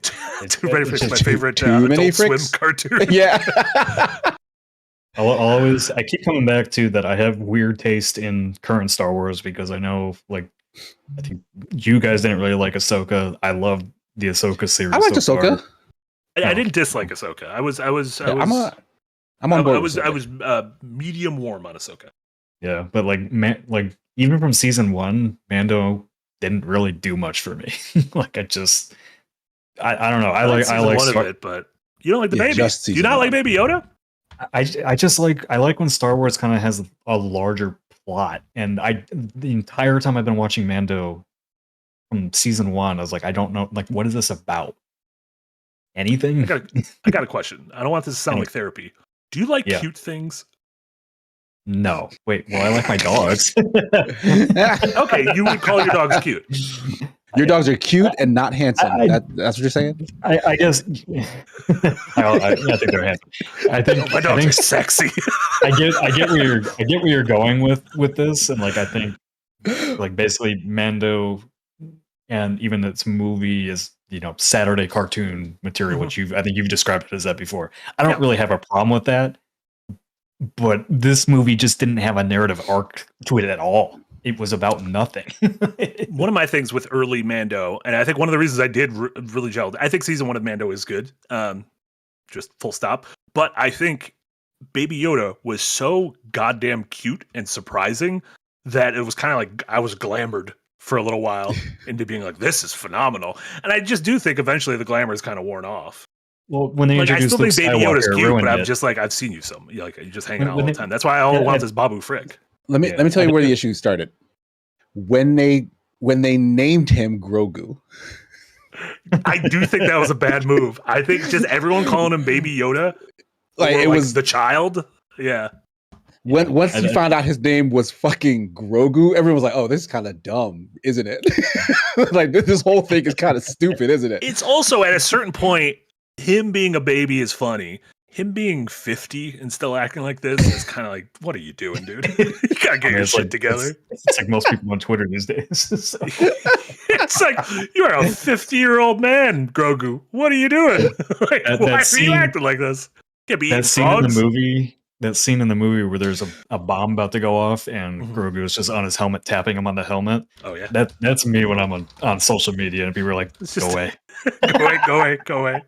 Too many Fricks. My favorite Adult Swim cartoon. Yeah. I keep coming back to that. I have weird taste in current Star Wars because I know, like, I think you guys didn't really like Ahsoka. I love the Ahsoka series. I liked Ahsoka. I didn't dislike Ahsoka. I'm on board. I was medium warm on Ahsoka. Yeah, but like even from season 1, Mando didn't really do much for me. Like I don't know. I like one of it, but you don't like the baby. Do you not like Baby Yoda? I just like when Star Wars kind of has a larger plot, and the entire time I've been watching Mando from season 1, I was like, I don't know, like, what is this about? Anything? I got a question. I don't want this to sound like therapy. Do you like cute things? No. Wait, well, I like my dogs. Okay, you would call your dogs cute. Your dogs are cute and not handsome. That's what you're saying? I guess. I think they're handsome. I think my dogs are sexy. I get where you're going with this, and like I think, like basically Mando, and even its movie is Saturday cartoon material, which I think you've described it as that before. I don't really have a problem with that, but this movie just didn't have a narrative arc to it at all. It was about nothing. One of my things with early Mando, and I think one of the reasons I did really gel, I think season 1 of Mando is good, just full stop. But I think Baby Yoda was so goddamn cute and surprising that it was kind of like I was glamored for a little while into being like, this is phenomenal. And I just do think eventually the glamour is kind of worn off. Well, when they introduced I still think Baby Yoda's cute, but I'm it. just like, I've seen you some. You're just hanging out all the time. That's why all I want is Babu Frick. Let me tell you where the issue started. When they named him Grogu. I do think that was a bad move. I think just everyone calling him Baby Yoda, like it was the child. Yeah. Once you found out his name was fucking Grogu, everyone was like, "Oh, this is kind of dumb, isn't it?" Like this whole thing is kind of stupid, isn't it? It's also at a certain point, him being a baby is funny. Him being 50 and still acting like this is kind of like, what are you doing, dude? You gotta get your shit together. It's like most people on Twitter these days. So. It's like, you're a 50-year-old man, Grogu. What are you doing? Like, why are you acting like this? You can't be eating frogs. That scene in the movie where there's a bomb about to go off and Grogu is just on his helmet, tapping him on the helmet. Oh yeah, that's me when I'm on social media and people are like, "Go away, go away."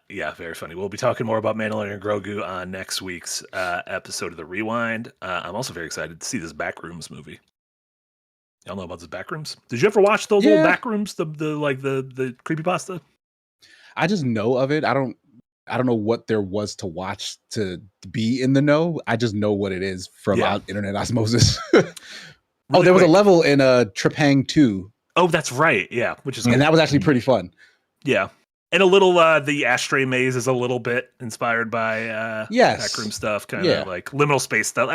Yeah, very funny. We'll be talking more about Mandalorian and Grogu on next week's episode of the Rewind. I'm also very excited to see this Backrooms movie. Y'all know about this Backrooms? Did you ever watch those little Backrooms? The creepypasta? I just know of it. I don't know what there was to watch to be in the know. I just know what it is from internet osmosis. There was a level in Trepang 2. Oh, that's right. Yeah, and that was actually pretty fun. Yeah, and a little the ashtray maze is a little bit inspired by backroom stuff, kind of like liminal space stuff.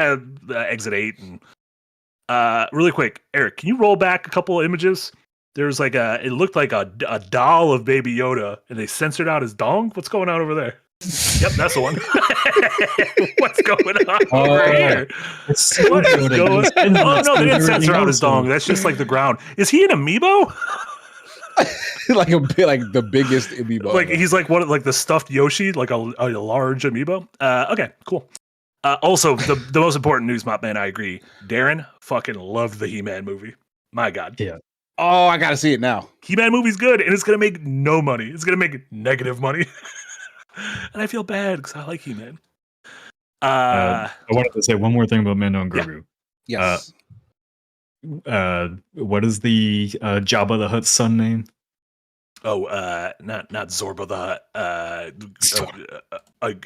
Exit 8 and really quick, Eric, can you roll back a couple of images? There's like it looked like a doll of Baby Yoda, and they censored out his dong. What's going on over there? Yep, that's the one. What's going on over here? What is going on? Oh no, they didn't censor out his dong. That's just like the ground. Is he an amiibo? like the biggest amiibo. Like he's like like the stuffed Yoshi, like a large amiibo. Okay, cool. Also, the most important news, Mop Man, I agree. Darren fucking loved the He-Man movie. My God. Yeah. Oh, I gotta see it now. He-Man movie's good, and it's gonna make no money. It's gonna make negative money, and I feel bad because I like He-Man. I wanted to say one more thing about Mando and Yeah. Grogu. Yes. What is the Jabba the Hutt's son name? Not Zorba the Hutt.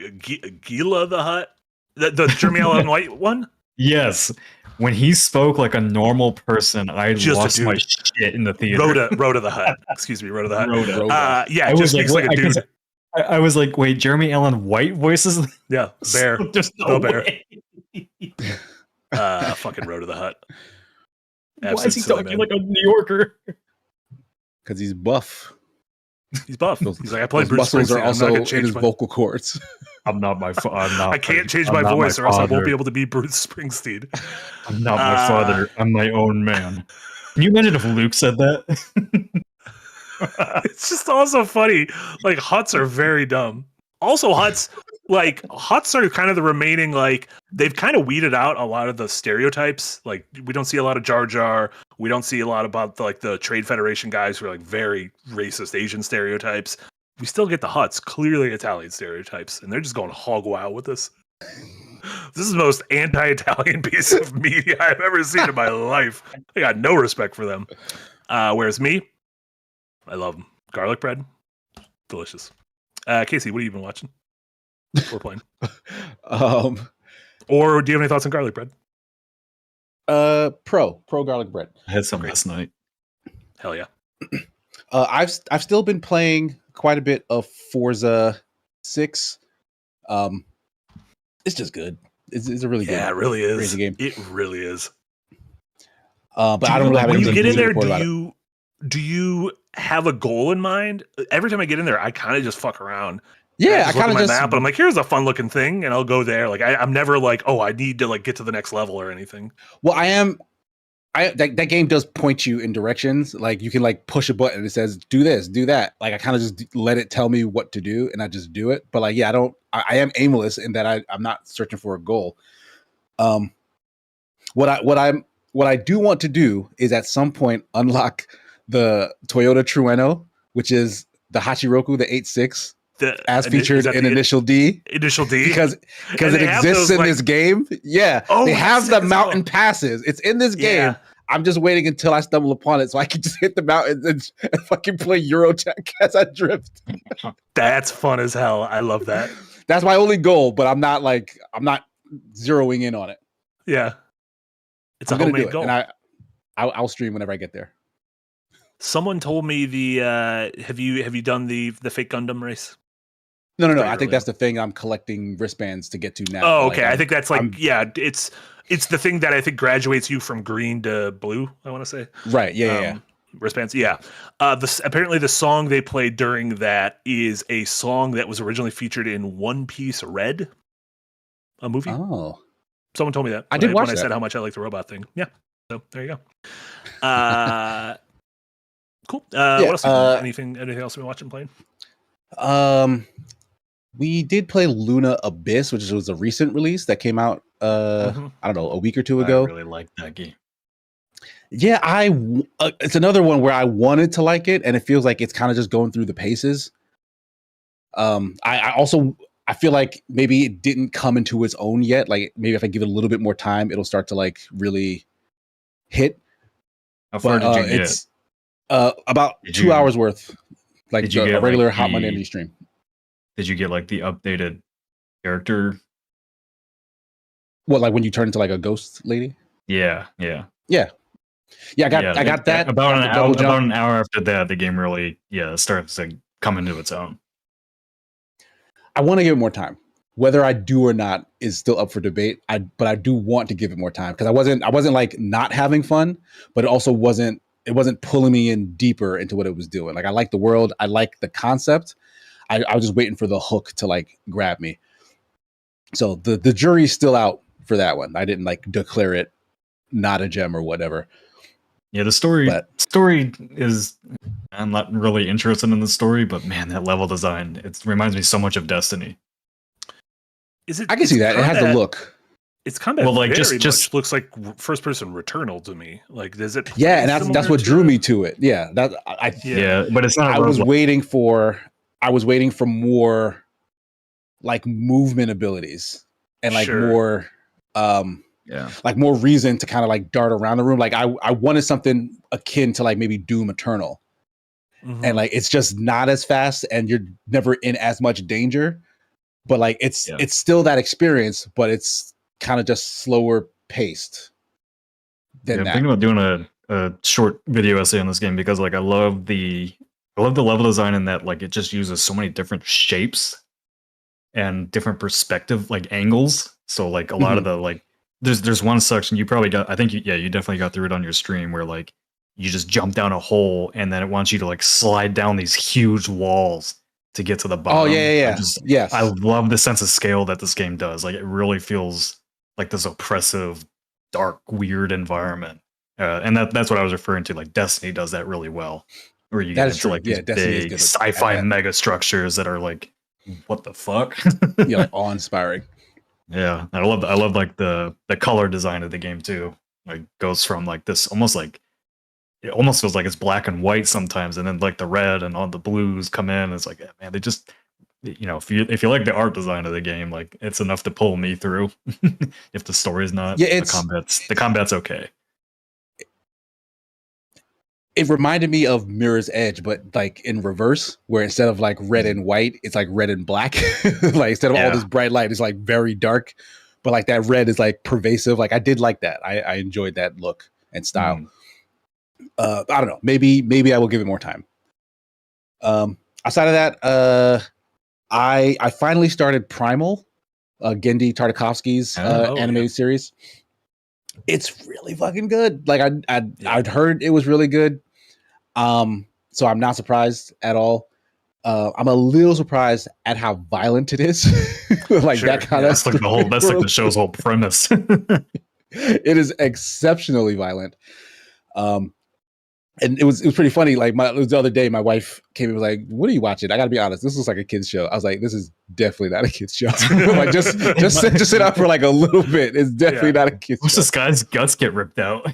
Gila the Hutt. The Jeremy Allen White one. Yes. When he spoke like a normal person, I Just a lost my dude. shit in the theater. Rhoda the Hutt. Excuse me, Rhoda the Hutt. Rhoda. Yeah, I just was speaks like a wait, dude. I was like, wait, Jeremy Allen White voices? Yeah, bear. There's no The bear. way. Fucking Rhoda the Hutt. Why Absolute is he silly talking man. like a New Yorker? Because he's buff. He's buff. Those- He's like, I played Those Bruce muscles Springsteen. are I'm not also gonna in change his my. vocal cords. I'm not my I'm not I can't change I'm my not voice, or else I won't father. be able to be Bruce Springsteen. I'm not my father. I'm my own man. Can you imagine if Luke said that? It's just also funny. Like Hutts are very dumb. Also, Hutts are kind of the remaining, like, they've kind of weeded out a lot of the stereotypes. Like, we don't see a lot of Jar Jar. We don't see a lot about the Trade Federation guys who are like very racist Asian stereotypes. We still get the Hutts, clearly Italian stereotypes, and they're just going hog wild with this. This is the most anti-Italian piece of media I've ever seen in my life. I got no respect for them. Whereas me, I love them. Garlic bread, delicious. Casey, what have you been watching? We're playing. Or do you have any thoughts on garlic bread? Pro garlic bread. I had some last night. Hell yeah. I've still been playing quite a bit of Forza 6. It's just good. It's a really good. Yeah, it really is. racing game. It really is. But I don't really have when you anything get in to there, report about it. do you have a goal in mind? Every time I get in there, I kind of just fuck around. Yeah, I look at kind of my just map, and I'm like, here's a fun looking thing, and I'll go there. Like I'm never like, oh, I need to like get to the next level or anything. Well, that game does point you in directions. Like you can like push a button and it says do this, do that. Like I kind of just let it tell me what to do and I just do it. But like, yeah, I am aimless in that I'm not searching for a goal. What I do want to do is at some point unlock the Toyota Trueno, which is the Hachiroku, the 8.6. As featured in Initial D. Initial D? Because it exists in this game. Yeah. Oh, they have the it's mountain passes. It's in this game. Yeah. I'm just waiting until I stumble upon it so I can just hit the mountains and fucking play Eurotrack as I drift. That's fun as hell. I love that. That's my only goal, but I'm not zeroing in on it. Yeah. It's I'm a gonna do homemade it, goal. and I'll stream whenever I get there. Someone told me have you done the fake Gundam race? No. Very I think early that's the thing I'm collecting wristbands to get to now. Oh, Like, okay. I think that's like, I'm- it's the thing that I think graduates you from green to blue, I want to say. Right. Yeah. Wristbands. Yeah. Apparently the song they played during that is a song that was originally featured in One Piece Red, a movie. Oh. Someone told me that. I did watch when I that. said how much I like the robot thing. Yeah. So there you go. Cool. What else? Anything else we been watching, playing? We did play Luna Abyss, which was a recent release that came out I don't know, a week or two ago. I really like that game. Yeah, it's another one where I wanted to like it and it feels like it's kind of just going through the paces. I feel like maybe it didn't come into its own yet. Like maybe if I give it a little bit more time, it'll start to like really hit. How far did you get? It's about Did 2 you- hours worth. Like did you a get, regular like, Hot Monday the- Indie stream. Did you get like the updated character? What, like when you turn into like a ghost lady? Yeah. I got that. About Got the double jump. about an hour after that, the game really starts to come into its own. I want to give it more time. Whether I do or not is still up for debate. But I do want to give it more time because I wasn't like not having fun, but it also wasn't pulling me in deeper into what it was doing. Like I like the world, I like the concept. I was just waiting for the hook to like grab me. So the jury's still out for that one. I didn't like declare it not a gem or whatever. Yeah, the story But- is. I'm not really interested in the story, but man, that level design, it reminds me so much of Destiny. Is it? I can see that. It has the look. It's combat. Well, like, very just much looks like first person Returnal to me. Like, does it? Yeah, and that's similar what to- drew me to it. Yeah, Yeah, but it's not. I was waiting for more like movement abilities, and like Sure. more like more reason to kind of like dart around the room. Like I wanted something akin to like maybe Doom Eternal. And like it's just not as fast and you're never in as much danger. But like it's still that experience, but it's kind of just slower paced than I'm that. thinking about doing a short video essay on this game because like I love the level design in that like it just uses so many different shapes and different perspective like angles. So like a lot of the like there's one section you probably got, I think you definitely got through it on your stream where like you just jump down a hole and then it wants you to like slide down these huge walls to get to the bottom. Oh yeah. Yes. I love the sense of scale that this game does. Like it really feels like this oppressive, dark, weird environment. And that's what I was referring to. Like Destiny does that really well. Where you get into like these big sci-fi mega structures that are like, what the fuck? Yeah, like awe-inspiring. Yeah. I love like the color design of the game too. Like goes from like this almost like it almost feels like it's black and white sometimes, and then like the red and all the blues come in. It's like, man, they just, you know, if you like the art design of the game, like it's enough to pull me through. If the story's not, the combat's okay. It reminded me of Mirror's Edge, but like in reverse, where instead of like red and white, it's like red and black. Like instead of all this bright light, it's like very dark, but like that red is like pervasive. Like I did like that. I enjoyed that look and style. I don't know. Maybe I will give it more time. Outside of that, I finally started Primal, Genndy Tartakovsky's animated series. It's really fucking good. Like I'd heard it was really good. So I'm not surprised at all. I'm a little surprised at how violent it is. Like that kind of that's like the show's whole premise. It is exceptionally violent. And it was pretty funny. Like it was the other day, my wife came and was like, "What are you watching?" I gotta be honest, this looks like a kid's show. I was like, "This is definitely not a kid's show." Like just sit out for like a little bit. It's definitely not a kid's show. This guy's guts get ripped out.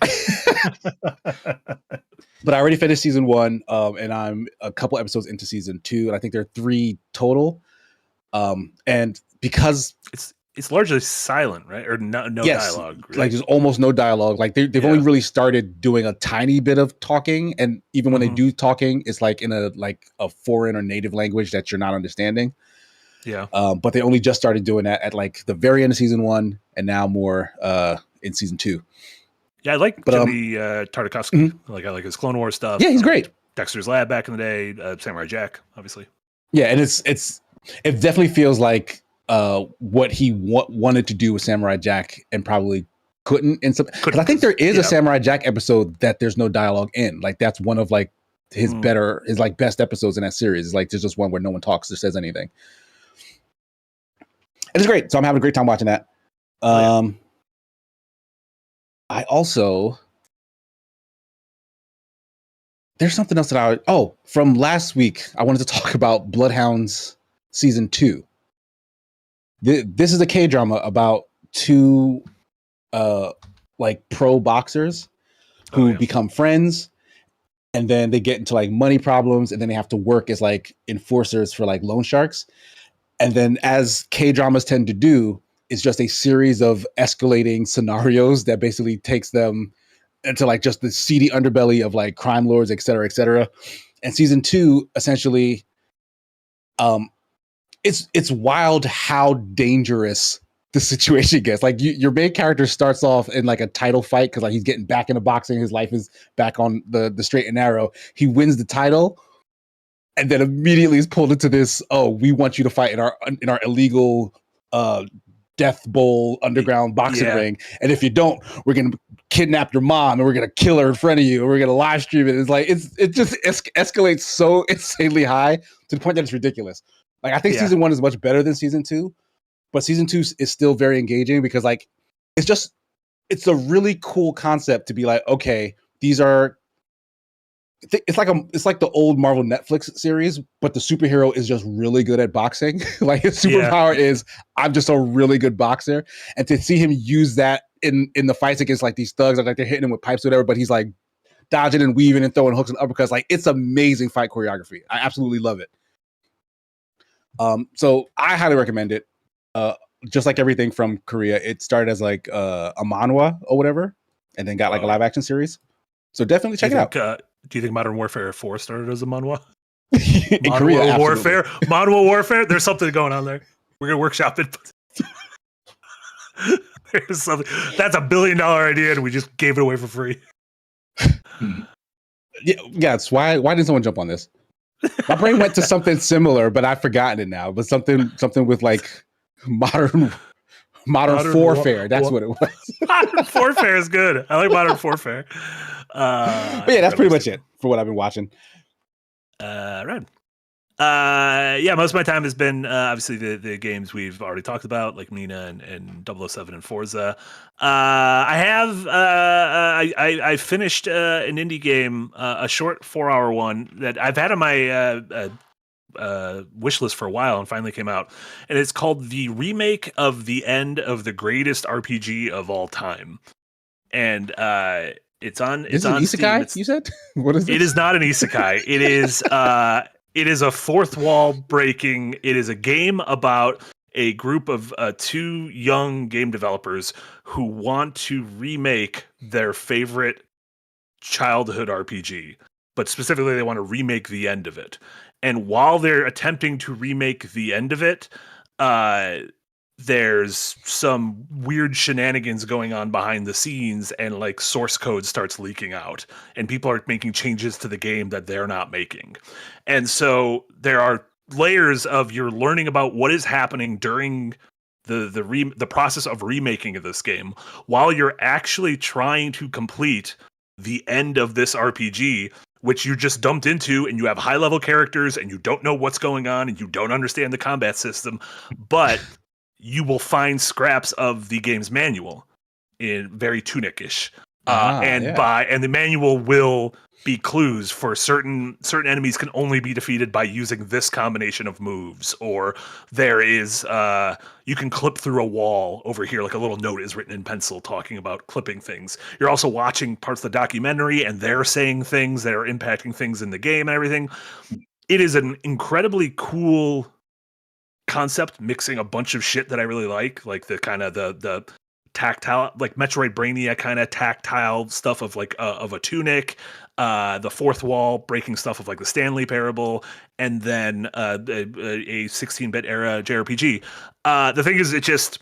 But I already finished season 1, and I'm a couple episodes into season 2, and I think there are 3 total. And because it's largely silent, right? Or no dialogue. Right? Like there's almost no dialogue. Like they've only really started doing a tiny bit of talking, and even when they do talking, it's like in a foreign or native language that you're not understanding. Yeah. But they only just started doing that at like the very end of season 1, and now more in season 2. Yeah, I like Genndy Tartakovsky. I like his Clone Wars stuff. Yeah, he's great. Dexter's Lab back in the day, Samurai Jack, obviously. Yeah, and it definitely feels like what he wanted to do with Samurai Jack and probably couldn't in some, because I think there is a Samurai Jack episode that there's no dialogue in. Like that's one of like his best episodes in that series. It's like there's just one where no one talks or says anything. And it's great. So I'm having a great time watching that. I also, there's something else that from last week, I wanted to talk about Bloodhounds season 2. This is a K-drama about 2 like pro boxers who become friends, and then they get into like money problems, and then they have to work as like enforcers for like loan sharks. And then as K-dramas tend to do, it's just a series of escalating scenarios that basically takes them into like just the seedy underbelly of like crime lords, et cetera, et cetera. And season 2, essentially, it's wild how dangerous the situation gets. Like your main character starts off in like a title fight because like he's getting back into boxing. His life is back on the straight and narrow. He wins the title, and then immediately is pulled into this. Oh, we want you to fight in our illegal Death Bowl underground boxing ring, and if you don't, we're gonna kidnap your mom and we're gonna kill her in front of you and we're gonna live stream it. It's like it just escalates so insanely high to the point that it's ridiculous. Like I think season 1 is much better than season 2, but season 2 is still very engaging because like it's a really cool concept to be like, okay, these are. It's like the old Marvel Netflix series, but the superhero is just really good at boxing. Like his superpower is I'm just a really good boxer, and to see him use that in the fights against like these thugs, like they're hitting him with pipes or whatever, but he's like dodging and weaving and throwing hooks and uppercuts. Like it's amazing fight choreography. I absolutely love it. So I highly recommend it. just like everything from Korea, it started as like a manhwa or whatever, and then got like a live action series. So definitely check it out. Do you think Modern Warfare 4 started as a manhwa? In Korea, Manhwa Warfare? Manhwa Warfare? There's something going on there. We're going to workshop it. There's something. That's $1 billion idea, and we just gave it away for free. Yeah, it's why didn't someone jump on this? My brain went to something similar, but I've forgotten it now. But something with like modern warfare. That's what it was. Modern Warfare is good. I like Modern Warfare. But yeah, that's pretty much it for what I've been watching. Right. Yeah, most of my time has been obviously the games we've already talked about, like Mina and 007 and Forza. I finished an indie game, a short 4-hour one that I've had on my wish list for a while and finally came out, and it's called the remake of the end of the greatest RPG of all time. And it's on isekai, Steam. You said? What is it? It is not an isekai. It is it is a fourth wall breaking. It is a game about a group of 2 young game developers who want to remake their favorite childhood RPG, but specifically they want to remake the end of it. And while they're attempting to remake the end of it, there's some weird shenanigans going on behind the scenes, and like source code starts leaking out, and people are making changes to the game that they're not making. And so there are layers of you're learning about what is happening during the process of remaking of this game while you're actually trying to complete the end of this RPG, which you just dumped into, and you have high level characters and you don't know what's going on and you don't understand the combat system, but you will find scraps of the game's manual in very Tunic-ish. And the manual will be clues for certain enemies can only be defeated by using this combination of moves, or there is you can clip through a wall over here, like a little note is written in pencil talking about clipping things. You're also watching parts of the documentary and they're saying things that are impacting things in the game and everything. It is an incredibly cool concept, mixing a bunch of shit that I really like the kind of the tactile, like Metroid Brainia kind of tactile stuff of like of a Tunic, the fourth wall breaking stuff of like the Stanley Parable, and then a 16-bit era JRPG. The thing is, it just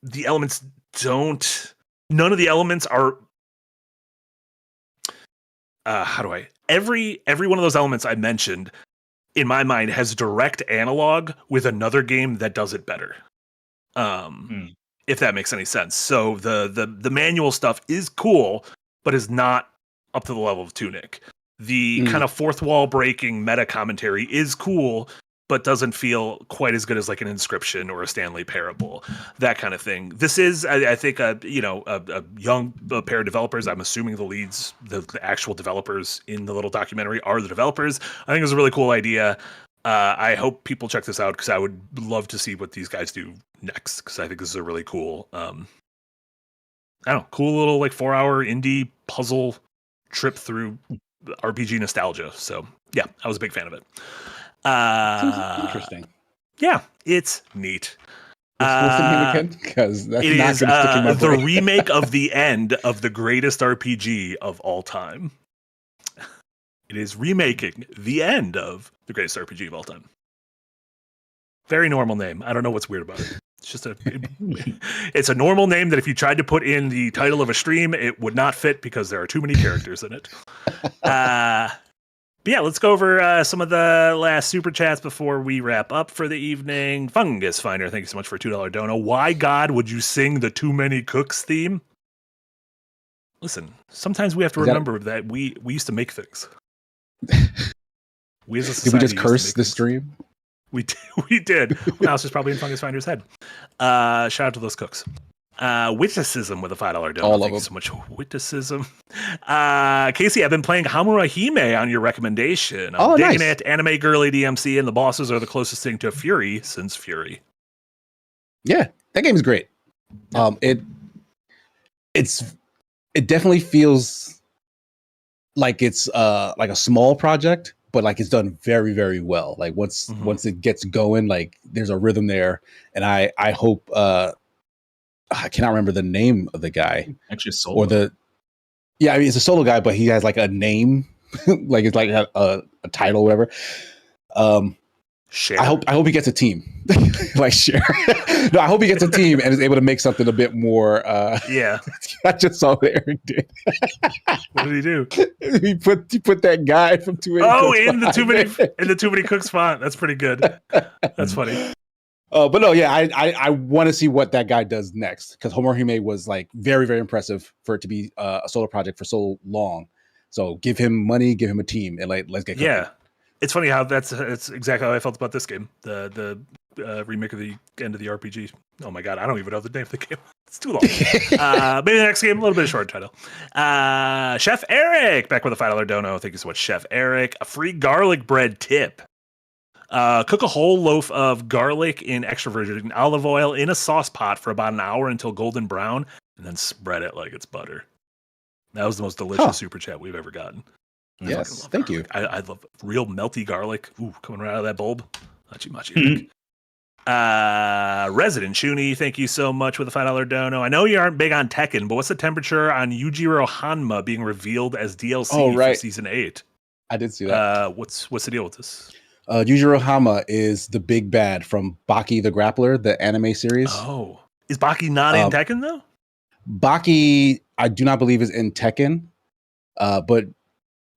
the elements none of the elements are every one of those elements I mentioned in my mind has direct analog with another game that does it better. If that makes any sense. So the manual stuff is cool, but is not up to the level of Tunic. The kind of fourth wall breaking meta commentary is cool, but doesn't feel quite as good as like an Inscription or a Stanley Parable, that kind of thing. This is, I think, a young pair of developers. I'm assuming the leads, the actual developers in the little documentary are the developers. I think it's a really cool idea. I hope people check this out because I would love to see what these guys do next, because I think this is a really cool, cool little like 4-hour indie puzzle trip through RPG nostalgia. So yeah, I was a big fan of it. Seems interesting. Yeah, it's neat. What's the name again? Because that's it not is going to stick in my the brain. remake of the end of the greatest RPG of all time. It is remaking the end of the greatest RPG of all time. Very normal name. I don't know what's weird about it. It's just it's a normal name that if you tried to put in the title of a stream, it would not fit because there are too many characters in it. But yeah, let's go over some of the last super chats before we wrap up for the evening. Fungus Finder, thank you so much for a $2 dono. Why God would you sing the Too Many Cooks theme? Listen, sometimes we have to remember that we used to make things. We as a society, did we just curse the stream? We did. Now it's just probably in Fungus Finder's head. Shout out to those cooks. Witticism with a $5 donor. Thank you so much. Witticism. Casey, I've been playing Hamura Hime on your recommendation. I'm digging it. Anime girly DMC, and the bosses are the closest thing to Fury since Fury. Yeah, that game is great. It definitely feels like it's like a small project, but like it's done very, very well. Like once it gets going, like there's a rhythm there, and I hope I cannot remember the name of the guy. Actually, solo. I mean, it's a solo guy, but he has like a name, like it's like a title, or whatever. Share. I hope he gets a team, like Share. No, I hope he gets a team and is able to make something a bit more. Yeah. I just saw what Eric did. What did he do? he put that guy from Too Many. Oh, Cooks in the behind Too Many Cooks font. That's pretty good. That's funny. But no, yeah, I want to see what that guy does next, because Homohime was like very, very impressive for it to be a solo project for so long. So give him money, give him a team, and let's get cooking. Yeah. It's funny how it's exactly how I felt about this game. The remake of the end of the RPG. Oh my god, I don't even know the name of the game. It's too long. Maybe the next game, a little bit of short title. Chef Eric back with a $5 dono. Thank you so much, Chef Eric. A free garlic bread tip. Cook a whole loaf of garlic in extra virgin olive oil in a sauce pot for about an hour until golden brown, and then spread it like it's butter. That was the most delicious super chat we've ever gotten. Yes, thank you. I love real melty garlic. Ooh, coming right out of that bulb. Machi. Resident Shuni, thank you so much with a $5 dono. I know you aren't big on Tekken, but what's the temperature on Yujiro Hanma being revealed as DLC for season 8? I did see that. What's the deal with this? Yujiro Hanma is the big bad from Baki the Grappler, the anime series. Oh, is Baki not in Tekken though? Baki, I do not believe is in Tekken, but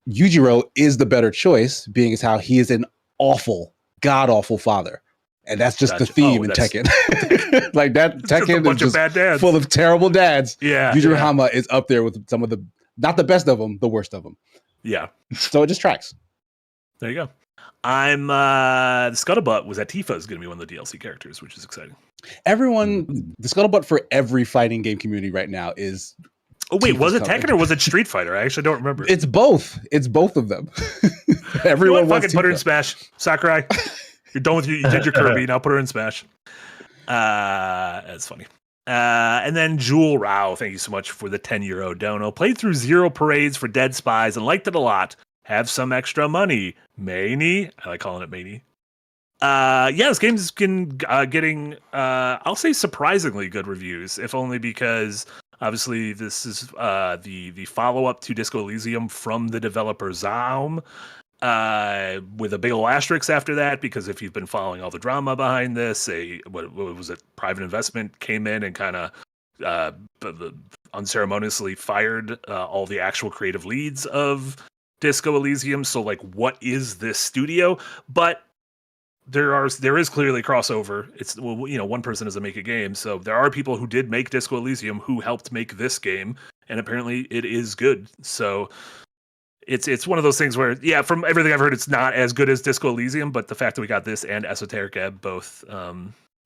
Yujiro is the better choice, being as how he is an awful, god-awful father. And that's just the theme in Tekken. Like that Tekken is just bad dads. Full of terrible dads. Yeah. Yujiro Hanma is up there with some of the, not the best of them, the worst of them. Yeah. So it just tracks. There you go. I'm the Scuttlebutt was at Tifa is going to be one of the DLC characters, which is exciting. Everyone, the Scuttlebutt for every fighting game community right now is. Oh wait, was it Tekken or was it Street Fighter? I actually don't remember. It's both. It's both of them. Everyone fucking put her in Smash, Sakurai. You're done with you did your Kirby. Now put her in Smash. That's funny. And then Jewel Rao, thank you so much for the €10 dono. Played through 0 parades for Dead Spies and liked it a lot. Have some extra money. Maney. I like calling it Maney. This game's been getting, I'll say, surprisingly good reviews, if only because obviously this is the follow-up to Disco Elysium from the developer Zaum, with a big ol' asterisk after that, because if you've been following all the drama behind this, what was it? Private investment came in and kind of unceremoniously fired all the actual creative leads of Disco Elysium. So like, what is this studio? But there is clearly crossover. It's, well, you know, one person doesn't make a game, so there are people who did make Disco Elysium who helped make this game, and apparently it is good. So it's one of those things where, yeah, from everything I've heard, it's not as good as Disco Elysium, but the fact that we got this and Esoteric Ebb both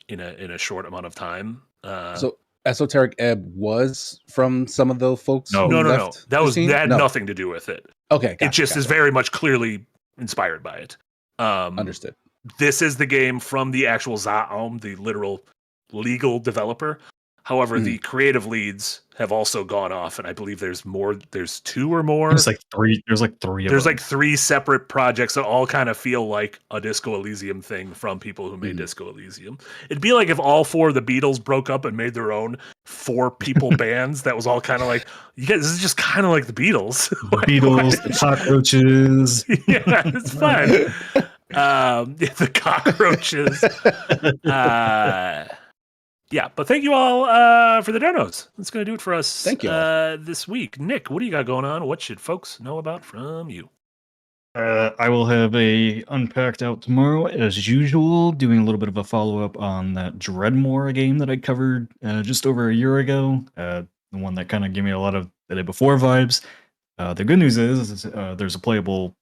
in a short amount of time. So Esoteric Ebb was from some of the folks. No. That had nothing to do with it. Okay, it just is very much clearly inspired by it. Understood. This is the game from the actual Zaum, the literal legal developer. However, the creative leads have also gone off, and I believe there's more. There's 2 or more. There's like 3. There's like 3. There's like 3 separate projects that all kind of feel like a Disco Elysium thing from people who made Disco Elysium. It'd be like if all 4 of the Beatles broke up and made their own 4-people bands. That was all kind of like, you guys. This is just kind of like the Beatles. The Beatles, the Cockroaches. Yeah, it's fun. The Cockroaches. Yeah, but thank you all for the donos. That's going to do it for us. Thank you this week. Nick, what do you got going on? What should folks know about from you? I will have a Unpacked out tomorrow, as usual, doing a little bit of a follow-up on that Dreadmore game that I covered just over a year ago. The one that kind of gave me a lot of the day before vibes. The good news is there's a playable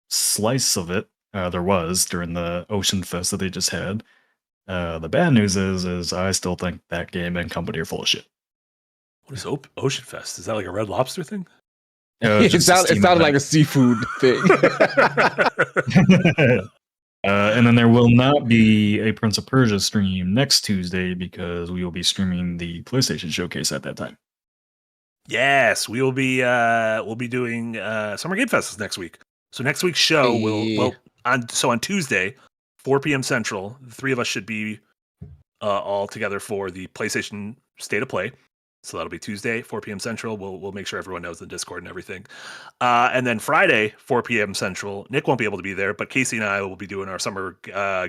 slice of it. There was during the Ocean Fest that they just had. The bad news is I still think that game and company are full of shit. What is Ocean Fest? Is that like a Red Lobster thing? It sounded like a seafood thing. And then there will not be a Prince of Persia stream next Tuesday because we will be streaming the PlayStation Showcase at that time. Yes, we will be. We'll be doing Summer Game Fest next week. So next week's show Hey. on Tuesday, 4 p.m. Central, the three of us should be all together for the PlayStation State of Play. So that'll be Tuesday, 4 p.m. Central. We'll make sure everyone knows the Discord and everything. And then Friday, 4 p.m. Central. Nick won't be able to be there, but Casey and I will be doing our summer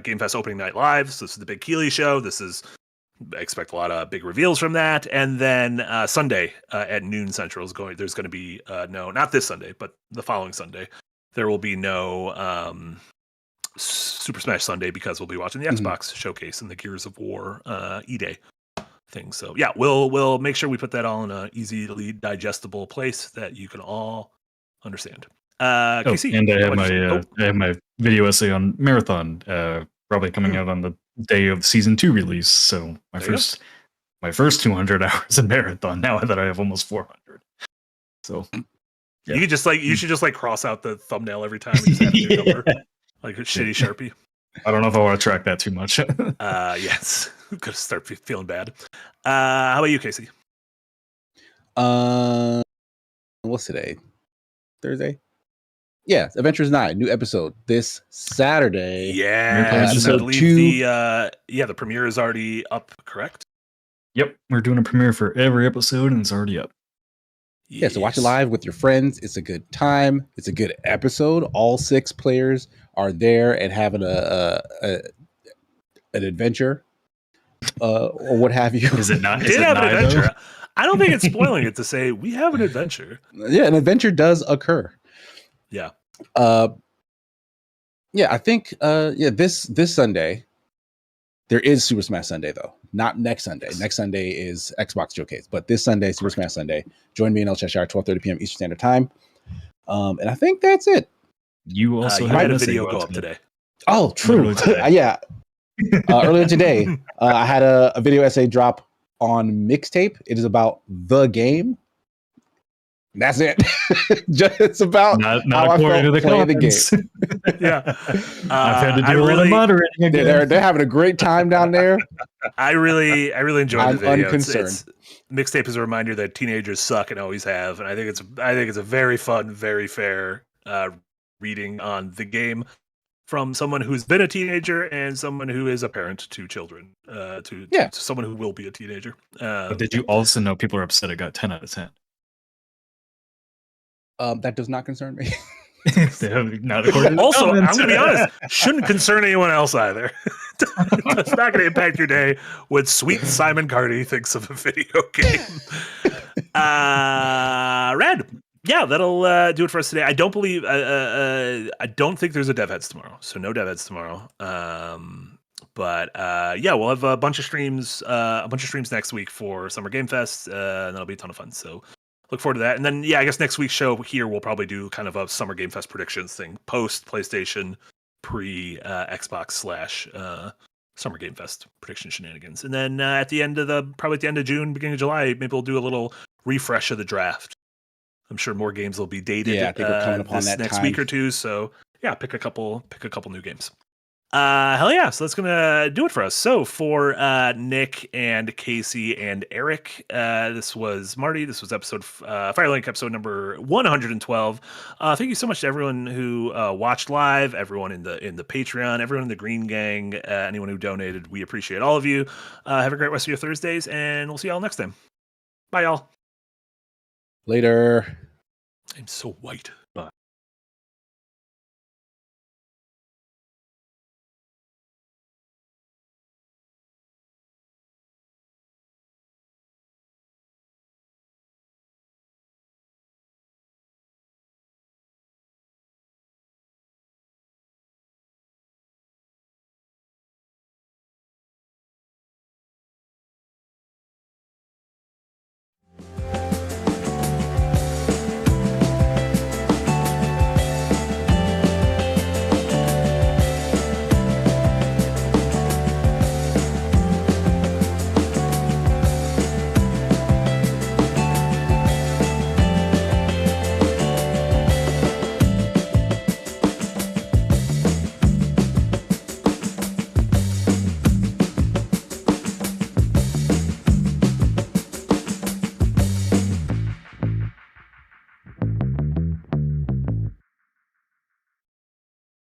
Game Fest opening night live. So this is the big Keeley show. I expect a lot of big reveals from that. And then Sunday at noon Central there's going to be not this Sunday, but the following Sunday. There will be no Super Smash Sunday because we'll be watching the Xbox showcase and the Gears of War E-Day thing. So yeah, we'll make sure we put that all in a easily digestible place that you can all understand. Casey, and I have my video essay on Marathon probably coming out on the day of season 2 release. So my first 200 hours in Marathon now that I have almost 400. So yeah. You should just cross out the thumbnail every time and just add a new number, like a shitty Sharpie. I don't know if I want to track that too much. Yes, gonna start feeling bad. How about you, Casey? What's today? Thursday? Yeah, Adventures 9, new episode this Saturday. Yeah, I believe 2. The premiere is already up, correct? Yep, we're doing a premiere for every episode and it's already up. Yeah, so watch it live with your friends. It's a good time. It's a good episode. All 6 players are there and having an adventure, or what have you. Is it not? Did have an adventure. I don't think it's spoiling it to say we have an adventure. Yeah, an adventure does occur. Yeah. I think this Sunday there is Super Smash Sunday though. Not next Sunday. Next Sunday is Xbox Showcase, but this Sunday, Super Smash Sunday. Join me in El Cheshire, 12:30 p.m. Eastern Standard Time. And I think that's it. You also had a video go up today. Oh, true. Yeah. Earlier today, I had a video essay drop on Mixtape. It is about the game. That's it. Just about not according to the game. Yeah, I've had to do a lot of moderating again. They're having a great time down there. I really enjoyed the video. Unconcerned. Mixtape is a reminder that teenagers suck and always have, and I think it's a very fun, very fair reading on the game from someone who's been a teenager and someone who is a parent to children. To someone who will be a teenager. But did you also know people are upset it got 10 out of 10? That does not concern me. Not according to also, comments. I'm going to be honest, shouldn't concern anyone else either. It's not going to impact your day when sweet Simon Carty thinks of a video game. Red. Yeah, that'll do it for us today. I don't believe, I don't think there's a Dev Heads tomorrow, so no Dev Heads tomorrow. But we'll have a bunch of streams next week for Summer Game Fest, and that'll be a ton of fun. So look forward to that. And then, I guess next week's show here, we'll probably do kind of a Summer Game Fest predictions thing, post PlayStation, pre Xbox / Summer Game Fest prediction shenanigans. And then at the end of June, beginning of July, maybe we'll do a little refresh of the draft. I'm sure more games will be dated. Yeah, I think we're coming upon that next time. week or two. So yeah, pick a couple new games. Hell yeah! So that's gonna do it for us. So for Nick and Casey and Eric, this was Marty. This was episode Firelink episode number 112. Thank you so much to everyone who watched live, everyone in the Patreon, everyone in the Green Gang, anyone who donated. We appreciate all of you. Have a great rest of your Thursdays, and we'll see y'all next time. Bye, y'all. Later. I'm so white.